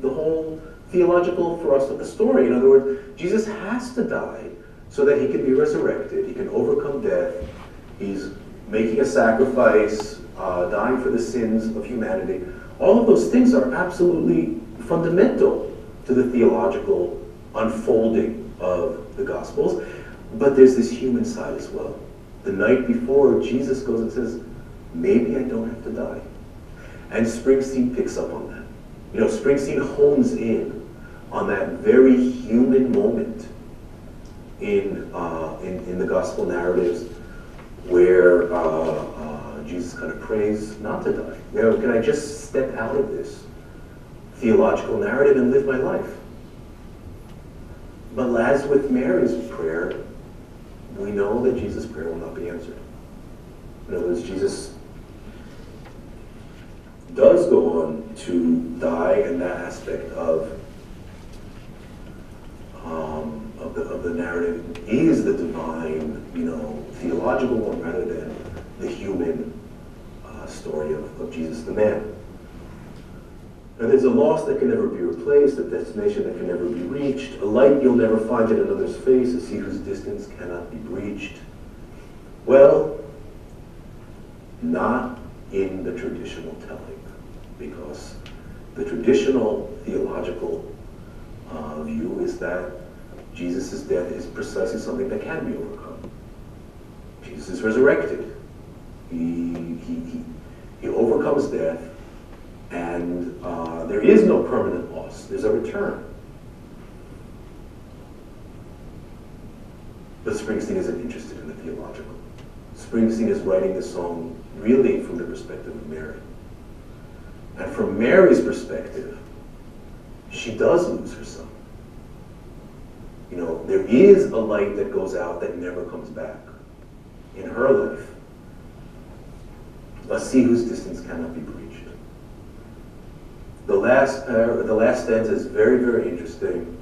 the whole theological thrust of the story. In other words, Jesus has to die so that he can be resurrected, he can overcome death, he's making a sacrifice, dying for the sins of humanity. All of those things are absolutely fundamental to the theological unfolding of the Gospels, but there's this human side as well. The night before, Jesus goes and says, maybe I don't have to die. And Springsteen picks up on that. Springsteen hones in on that very human moment in the gospel narratives where Jesus kind of prays not to die. Can I just step out of this theological narrative and live my life? But as with Mary's prayer, we know that Jesus' prayer will not be answered. In other words, Jesus does go on to die, and that aspect of the narrative is the divine, theological one rather than the human story of Jesus the man. Now there's a loss that can never be replaced, a destination that can never be reached, a light you'll never find in another's face, a sea whose distance cannot be breached. Well, not in the traditional telling, because the traditional theological view is that Jesus' death is precisely something that can be overcome. Jesus is resurrected. He overcomes death, and there is no permanent loss. There's a return. But Springsteen isn't interested in the theological. Springsteen is writing this song really from the perspective of Mary. And from Mary's perspective, she does lose her son. There is a light that goes out that never comes back in her life. A sea whose distance cannot be breached. The last stanza is very, very interesting.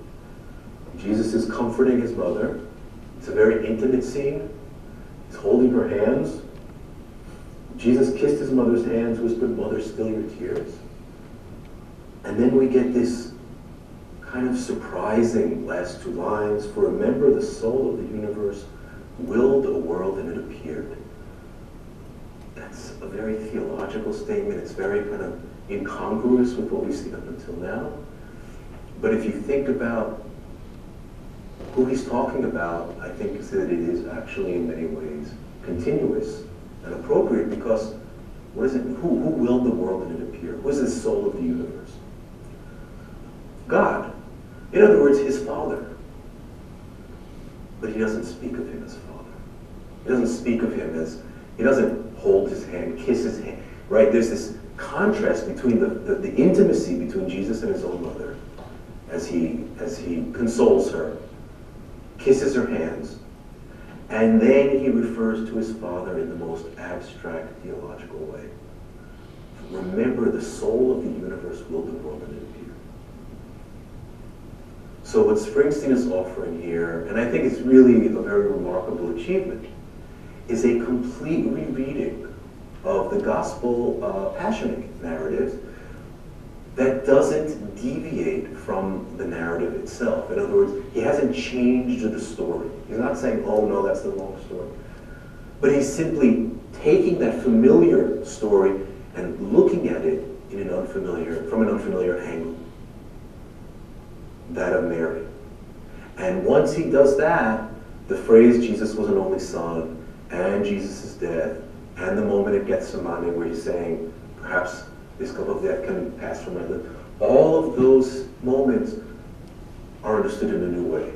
Jesus is comforting his mother. It's a very intimate scene. He's holding her hands. Jesus kissed his mother's hands, whispered, "Mother, still your tears." And then we get this kind of surprising last two lines. "For remember, the soul of the universe willed a world and it appeared." That's a very theological statement. It's very kind of incongruous with what we've seen up until now. But if you think about who he's talking about, I think that it is actually in many ways continuous and appropriate, because what is it? Who willed the world and it appear? Who is the soul of the universe? God. In other words, his Father. But he doesn't speak of him as Father. He doesn't speak of him as, he doesn't hold his hand, kiss his hand, right? There's this contrast between the intimacy between Jesus and his own mother as he consoles her, kisses her hands, and then he refers to his Father in the most abstract theological way. Remember, the soul of the universe willed the world and it appeared. So what Springsteen is offering here, and I think it's really a very remarkable achievement, is a complete rereading of the gospel passionate narratives that doesn't deviate from the narrative itself. In other words, he hasn't changed the story. He's not saying, "Oh no, that's the wrong story." But he's simply taking that familiar story and looking at it from an unfamiliar angle, that of Mary. And once he does that, the phrase "Jesus was an only son," and Jesus' death, and the moment at Gethsemane where he's saying, "Perhaps this cup of death can pass from my lips," all of those moments are understood in a new way.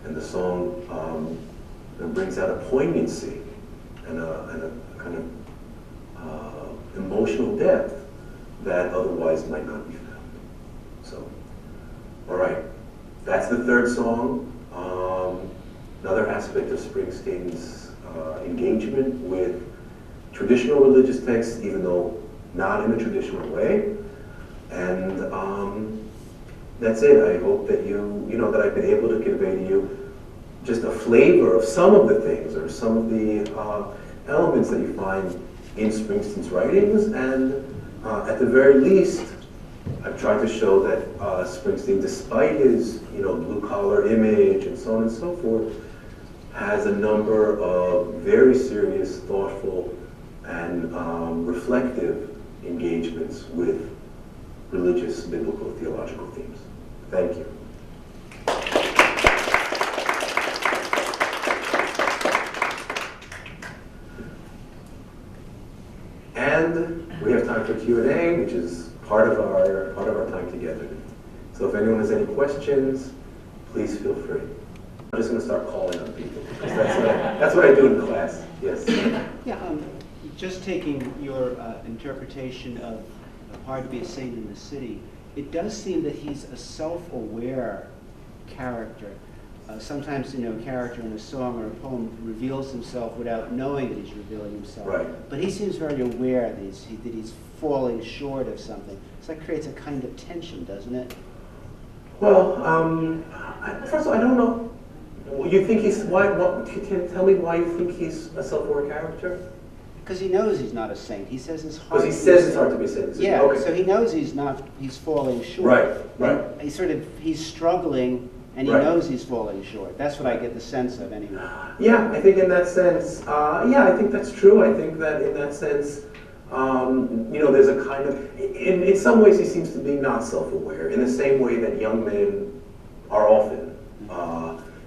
And the song brings out a poignancy and a kind of emotional depth that otherwise might not be found. So, all right, that's the third song. Another aspect of Springsteen's engagement with traditional religious texts, even though not in a traditional way. And that's it. I hope that that I've been able to convey to you just a flavor of some of the things, or some of the elements that you find in Springsteen's writings. And at the very least, I've tried to show that Springsteen, despite his blue-collar image and so on and so forth, has a number of very serious, thoughtful, and reflective engagements with religious, biblical, theological themes. Thank you. And we have time for Q&A, which is part of our time together. So if anyone has any questions, please feel free. I'm just going to start calling on people, because that's what I do in class. Yes. Yeah. Just taking your interpretation of Hard to Be a Saint in the City, it does seem that he's a self-aware character. Sometimes, a character in a song or a poem reveals himself without knowing that he's revealing himself. Right. But he seems very aware that he's falling short of something. So that creates a kind of tension, doesn't it? Well, first of all, I don't know. You think he's tell me why you think he's a self-aware character? Because he knows he's not a saint. He says it's hard. Because he says it's hard to be a saint. Yeah. Okay. So he knows he's falling short. Right. And he's struggling, and he knows he's falling short. That's what I get the sense of, anyway. Yeah, I think in that sense, I think that's true. I think that in that sense, there's a kind of, in some ways he seems to be not self-aware, in the same way that young men are often.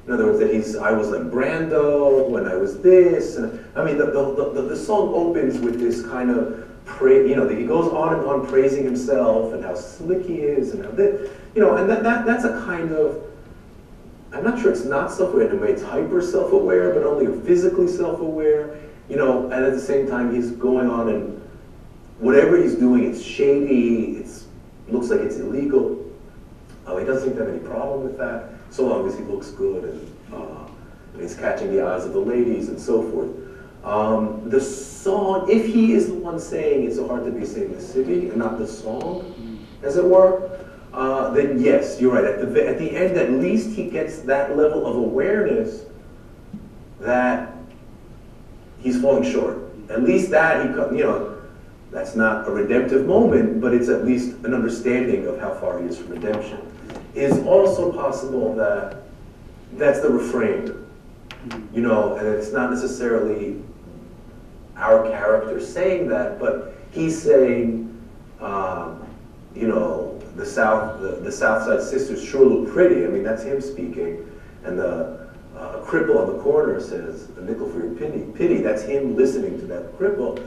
In other words, I was like Brando when I was this, and I mean the song opens with this kind of he goes on and on praising himself and how slick he is and how this, and that's a kind of, I'm not sure it's not self-aware, in a way it's hyper self-aware, but only physically self-aware, and at the same time he's going on and whatever he's doing, it's shady, looks like it's illegal. He doesn't seem to have any problem with that, so long as he looks good and he's catching the eyes of the ladies and so forth. The song, if he is the one saying it's so hard to be a saint in the city, and not the song, as it were, then yes, you're right. At the end, at least he gets that level of awareness that he's falling short. At least that that's not a redemptive moment, but it's at least an understanding of how far he is from redemption. It's also possible that that's the refrain, and it's not necessarily our character saying that, but he's saying, the South Side Sisters sure look pretty. I mean, that's him speaking, and the cripple on the corner says, "A nickel for your pity." That's him listening to that cripple.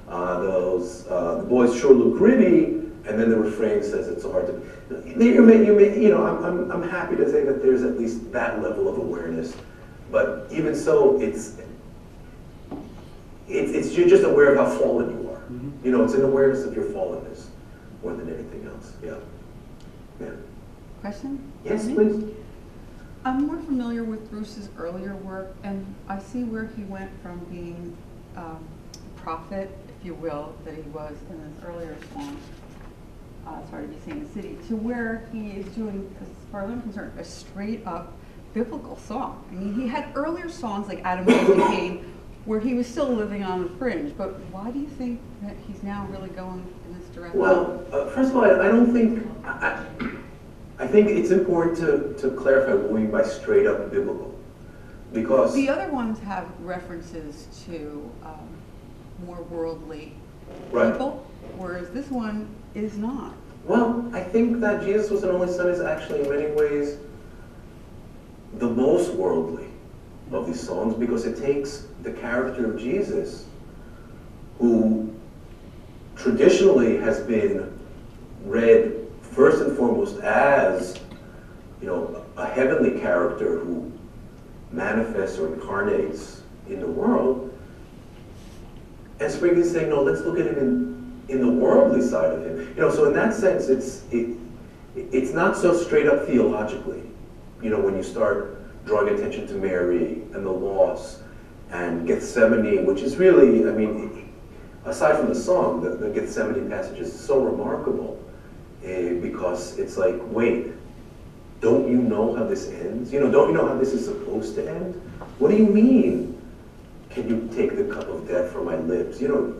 The boys sure look gritty, and then the refrain says it's so hard to. I'm happy to say that there's at least that level of awareness, but even so, you're just aware of how fallen you are. Mm-hmm. It's an awareness of your fallenness more than anything else. Yeah. Question? Yes, please. I'm more familiar with Bruce's earlier work, and I see where he went from being a prophet, if you will, that he was in his earlier song, Sorry to Be Saying the City, to where he is doing, as far as I'm concerned, a straight up biblical song. I mean, he had earlier songs like Adam and Cain, where he was still living on the fringe, but why do you think that he's now really going in this direction? Well, first of all, I don't think, I think it's important to clarify what we mean by straight up biblical, because the other ones have references to more worldly people, whereas this one is not. Well, I think that Jesus Was an Only Son is actually in many ways the most worldly of these songs, because it takes the character of Jesus, who traditionally has been read first and foremost as, a heavenly character who manifests or incarnates in the world. And Springsteen's saying, no, let's look at him in the worldly side of him. So in that sense, it's not so straight up theologically. When you start drawing attention to Mary and the loss and Gethsemane, which is really, aside from the song, the Gethsemane passage is so remarkable. Because it's like, wait, don't you know how this ends? Don't you know how this is supposed to end? What do you mean? Can you take the cup of death from my lips? You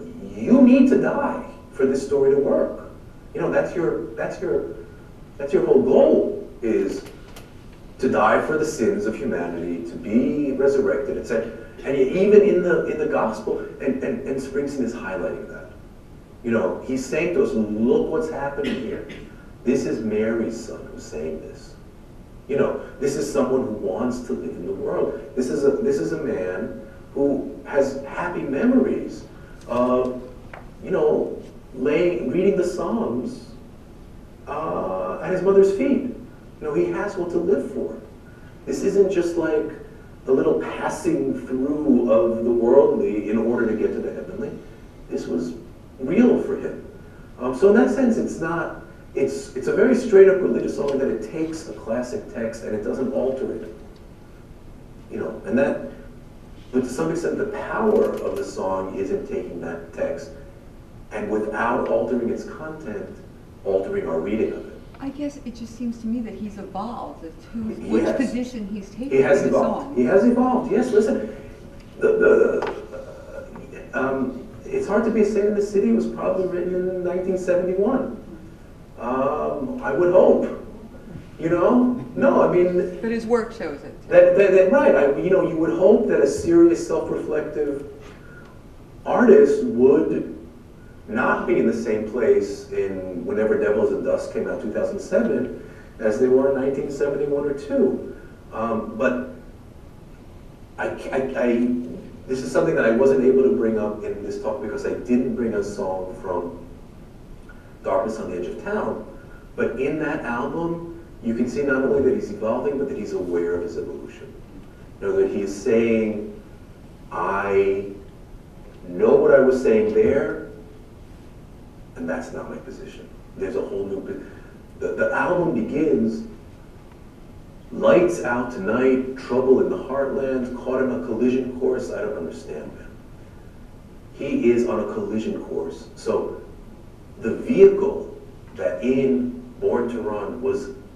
need to die for this story to work. That's your whole goal, is to die for the sins of humanity, to be resurrected, etc. And even in the gospel, and Springsteen is highlighting that. He's saying to us, look what's happening here. This is Mary's son who's saying this. This is someone who wants to live in the world. This is a man who has happy memories of, reading the Psalms at his mother's feet. He has what to live for. This isn't just like a little passing through of the worldly in order to get to the heavenly. This was real for him. So in that sense, it's a very straight up religious song that it takes a classic text and it doesn't alter it. And that, but to some extent, the power of the song is in taking that text and without altering its content, altering our reading of it. I guess it just seems to me that he's evolved as to which position he's taken He has in the evolved. song. He has evolved. Yes, listen. It's Hard to Be a Saint in the City was probably written in 1971. I would hope. No, But his work shows it. Right. You would hope that a serious, self-reflective artist would not be in the same place in whenever Devils and Dust came out, 2007, as they were in 1971 or 2. But this is something that I wasn't able to bring up in this talk because I didn't bring a song from Darkness on the Edge of Town. But in that album, you can see not only that he's evolving, but that he's aware of his evolution. That he's saying, I know what I was saying there, and that's not my position. There's a whole new... The album begins, lights out tonight, trouble in the heartland, caught in a collision course. I don't understand, man. He is on a collision course. So the vehicle that in Born to Run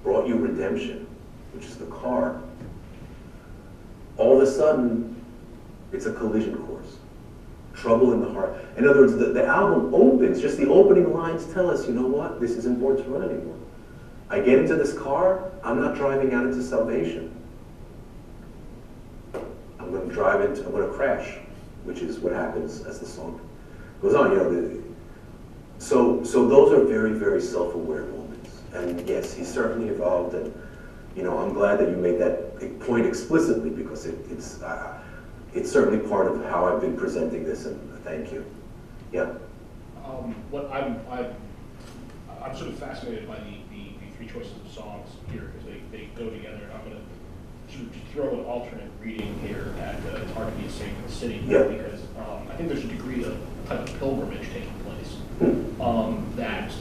brought you redemption, which is the car, all of a sudden, it's a collision course. Trouble in the heart. In other words, the album opens, just the opening lines tell us, you know what, this isn't Born to Run anymore. I get into this car, I'm not driving out into salvation. I'm going to crash, which is what happens as the song goes on. You know, so those are very, very self-aware moments. And yes, he certainly evolved, and you know, I'm glad that you made that point explicitly, because it's certainly part of how I've been presenting this, and thank you. Yeah. What I'm sort of fascinated by the three choices of songs here, because they go together. And I'm going to sort of just throw an alternate reading here at It's Hard to Be a Saint in the City, yeah. Because I think there's a degree of type of pilgrimage taking place. That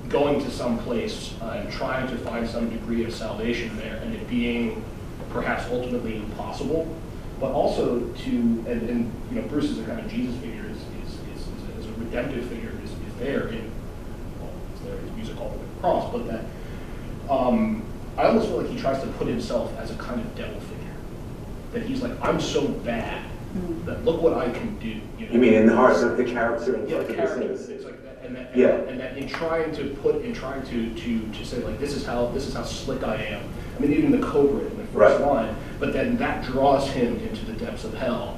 going to some place and trying to find some degree of salvation there, and it being perhaps ultimately impossible, but also to, and you know, Bruce is a kind of Jesus figure, is a redemptive figure, is there in, well, it's there in his music all the way across, but that, I almost feel like he tries to put himself as a kind of devil figure. That he's like, I'm so bad that look what I can do. You mean in the heart of the character? Yeah, the character. It's like that, and that in trying to say like this is how slick I am. I mean, even the cobra in the first line, but then that draws him into the depths of hell,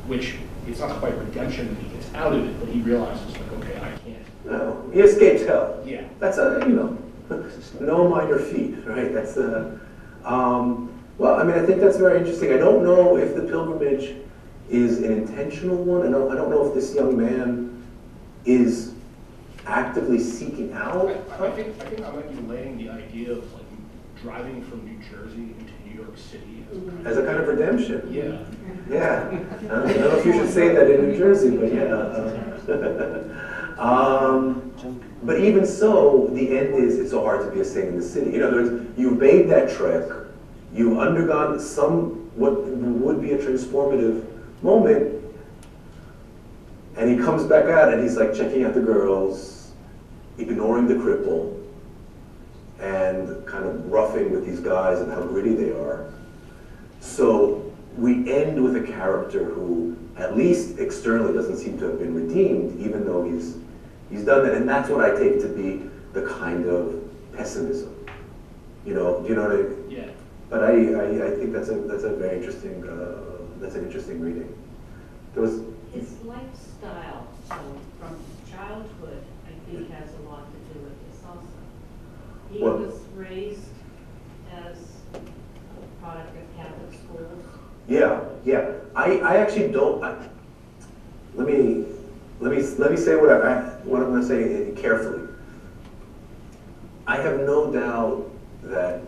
which it's not quite redemption that he gets out of it, but he realizes like, okay, I can't. No, he escapes hell. Yeah, that's no minor feat, right? That's well, I mean, I think that's very interesting. I don't know if the pilgrimage is an intentional one. I don't know if this young man is actively seeking out. I think I might be laying the idea of like driving from New Jersey into New York City as a kind of redemption. Yeah. Yeah. I don't know if you should say that in New Jersey, but yeah. But even so, the end is, it's so hard to be a saint in the city. In other words, you've made that trek, you've undergone what would be a transformative moment, and he comes back out and he's like checking out the girls, ignoring the cripple, and kind of roughing with these guys and how gritty they are. So we end with a character who, at least externally, doesn't seem to have been redeemed, even though he's done that, and that's what I take to be the kind of pessimism. You know, do you know what I mean? Yeah. But I think that's a very interesting that's an interesting reading. There was his lifestyle, so from childhood, I think has a lot to do with this also. He was raised as a product of Catholic schools. Yeah. I actually don't. Let me say what I'm going to say carefully. I have no doubt that,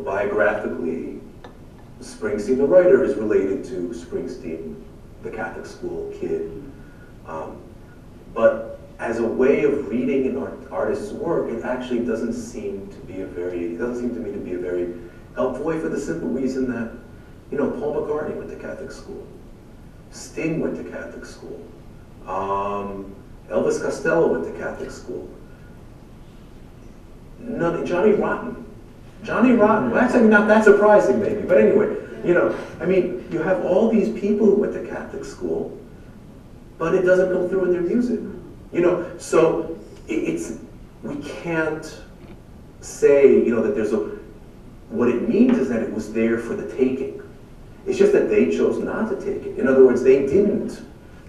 biographically, Springsteen, the writer, is related to Springsteen, the Catholic school kid. But as a way of reading an artist's work, it actually doesn't seem to me to be a very helpful way, for the simple reason that, Paul McCartney went to Catholic school. Sting went to Catholic school. Elvis Costello went to Catholic school. Johnny Rotten, well, actually not that surprising maybe, but anyway, you have all these people who went to Catholic school, but it doesn't come through in their music. So we can't say, that there's what it means is that it was there for the taking. It's just that they chose not to take it. In other words, they didn't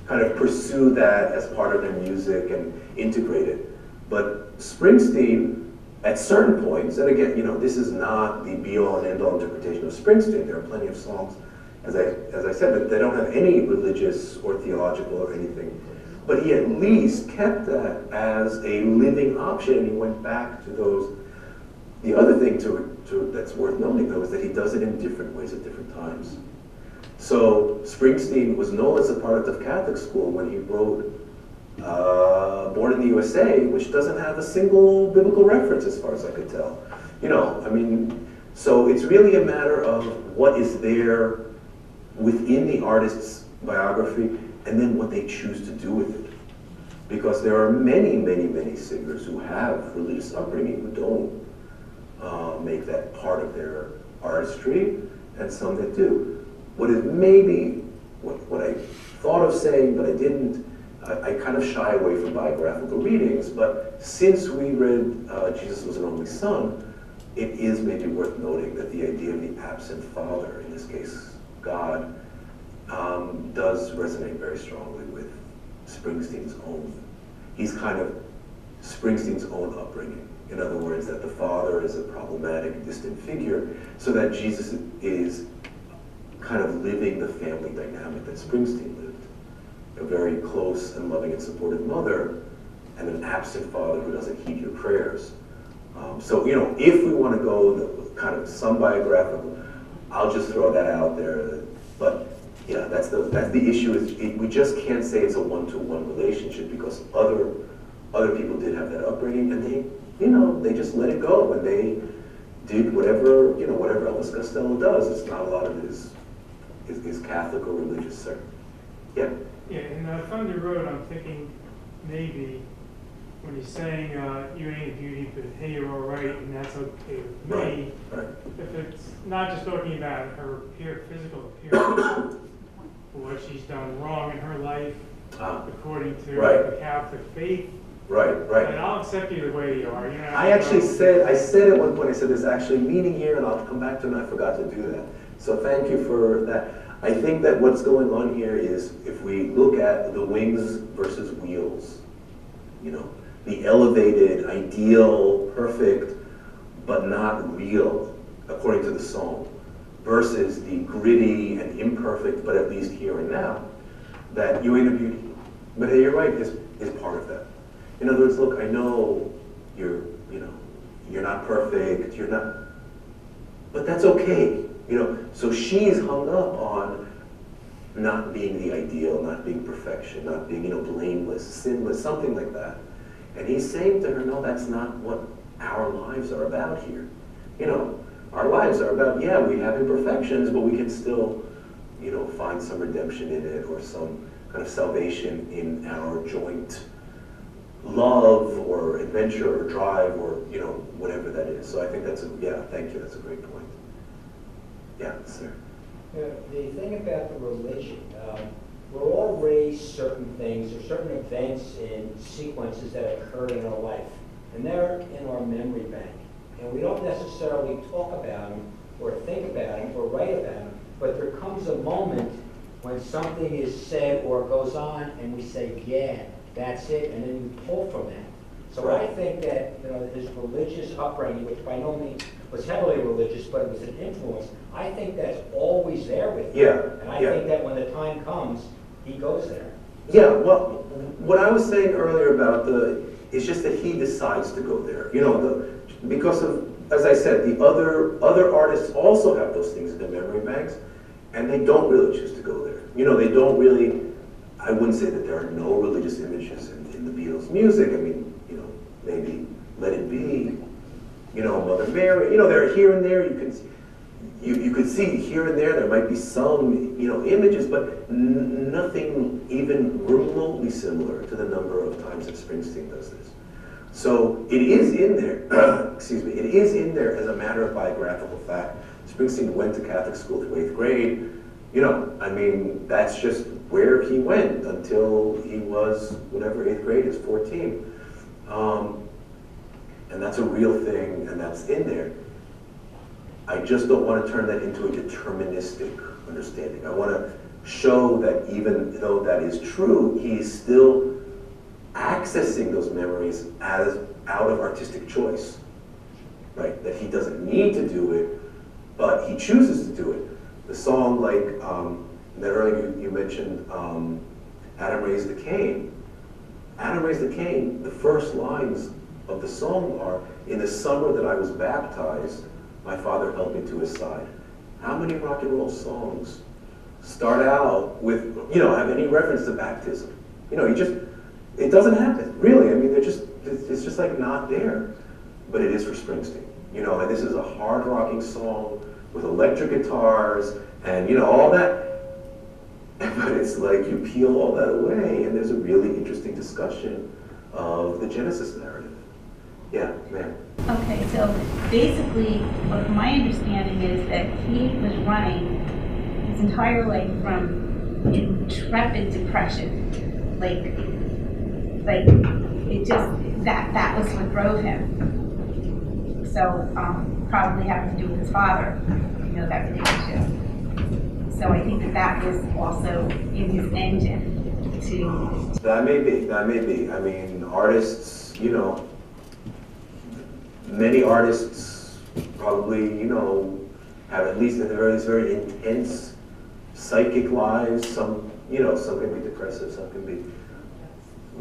kind of pursue that as part of their music and integrate it. But Springsteen, at certain points, and again, this is not the be-all and end-all interpretation of Springsteen. There are plenty of songs, as I said, that they don't have any religious or theological or anything. But he at least kept that as a living option, and he went back to those. The other thing that's worth noting, though, is that he does it in different ways at different times. So Springsteen was known as a product of Catholic school when he wrote Born in the USA, which doesn't have a single biblical reference as far as I could tell. So it's really a matter of what is there within the artist's biography and then what they choose to do with it. because there are many, many, many singers who have religious upbringing who don't make that part of their artistry, and some that do. What is maybe what I thought of saying, but I didn't, I kind of shy away from biographical readings, but since we read Jesus Was an Only Son, it is maybe worth noting that the idea of the absent father, in this case God, does resonate very strongly with Springsteen's own. He's kind of Springsteen's own upbringing. In other words, that the father is a problematic, distant figure, so that Jesus is kind of living the family dynamic that Springsteen lived. A very close and loving and supportive mother, and an absent father who doesn't heed your prayers. So, you know, if we want to go the kind of some biographical, I'll just throw that out there. But yeah, that's the issue. Is we just can't say it's a one-to-one relationship, because other people did have that upbringing, and they just let it go, and they did whatever Elvis Costello does. It's not a lot of it is Catholic or religious, sir. Yeah. Yeah, in Thunder Road, I'm thinking maybe when he's saying you ain't a beauty, but hey, you're all right, and that's okay with me. Right. If it's not just talking about her physical appearance, for what she's done wrong in her life, according to the Catholic faith. Right. And I'll accept you the way you are. You know, I said at one point, I said there's actually meaning here, and I'll come back to it, and I forgot to do that. So thank you for that. I think that what's going on here is, if we look at the wings versus wheels, you know, the elevated, ideal, perfect, but not real, according to the song, versus the gritty and imperfect, but at least here and now, that you ain't a beauty. But hey, you're right, is part of that. In other words, look, I know you're not perfect, you're not, but that's okay. You know, so she's hung up on not being the ideal, not being perfection, not being, blameless, sinless, something like that. And he's saying to her, no, that's not what our lives are about here. Our lives are about, yeah, we have imperfections, but we can still, find some redemption in it, or some kind of salvation in our joint love or adventure or drive, or, whatever that is. So I think thank you, that's a great point. Yeah, sir. The thing about the religion, we're all raised certain things or certain events in sequences that occurred in our life, and they're in our memory bank. And we don't necessarily talk about them or think about them or write about them, but there comes a moment when something is said or goes on and we say, yeah, that's it, and then we pull from that. So Right. I think that his religious upbringing, which by no means was heavily religious, but it was an influence, I think that's always there with him. Yeah. And I think that when the time comes, he goes there. Yeah, well, what I was saying earlier about it's just that he decides to go there. Because of, as I said, the other artists also have those things in their memory banks, and they don't really choose to go there. They don't really. I wouldn't say that there are no religious images in the Beatles' music. I mean, maybe Let It Be, Mother Mary. They're here and there. You could see here and there might be some, images, but nothing even remotely similar to the number of times that Springsteen does this. So it is in there, excuse me, it is in there as a matter of biographical fact. Springsteen went to Catholic school through 8th grade. That's just where he went until he was, whatever 8th grade is, 14. And that's a real thing, and that's in there. I just don't want to turn that into a deterministic understanding. I want to show that even though that is true, he's still accessing those memories out of artistic choice, right? That he doesn't need to do it, but he chooses to do it. The song, like that earlier you mentioned, Adam Raised the Cain. Adam Raised the Cain, the first lines of the song are, in the summer that I was baptized, my father held me to his side. How many rock and roll songs start out with, have any reference to baptism? It doesn't happen, really. It's just like not there. But it is for Springsteen, and this is a hard rocking song with electric guitars and, all that. But it's like you peel all that away, and there's a really interesting discussion of the Genesis narrative. Yeah, ma'am. Okay, so basically, what my understanding is that he was running his entire life from intrepid depression. Like it just, that was what drove him. So, probably having to do with his father, that relationship. So I think that was also in his engine to... That may be. I mean, artists, many artists probably, have at least in their very intense psychic lives. Some can be depressive, some can be.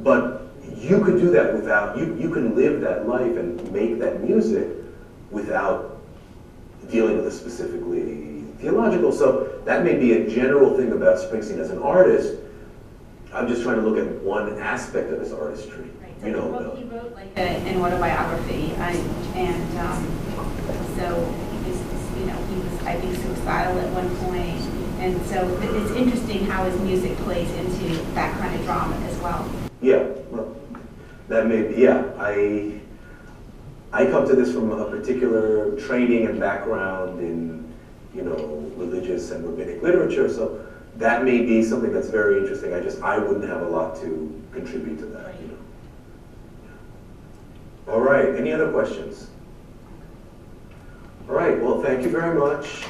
But you could do that without, you can live that life and make that music without dealing with it specifically theological. So that may be a general thing about Springsteen as an artist. I'm just trying to look at one aspect of his artistry. Right. So he wrote like an autobiography, so he was, I think, suicidal at one point. And so it's interesting how his music plays into that kind of drama as well. Yeah, well, that may be, yeah. I come to this from a particular training and background in, religious and rabbinic literature, so that may be something that's very interesting. I wouldn't have a lot to contribute to that, All right, any other questions? All right, well, thank you very much.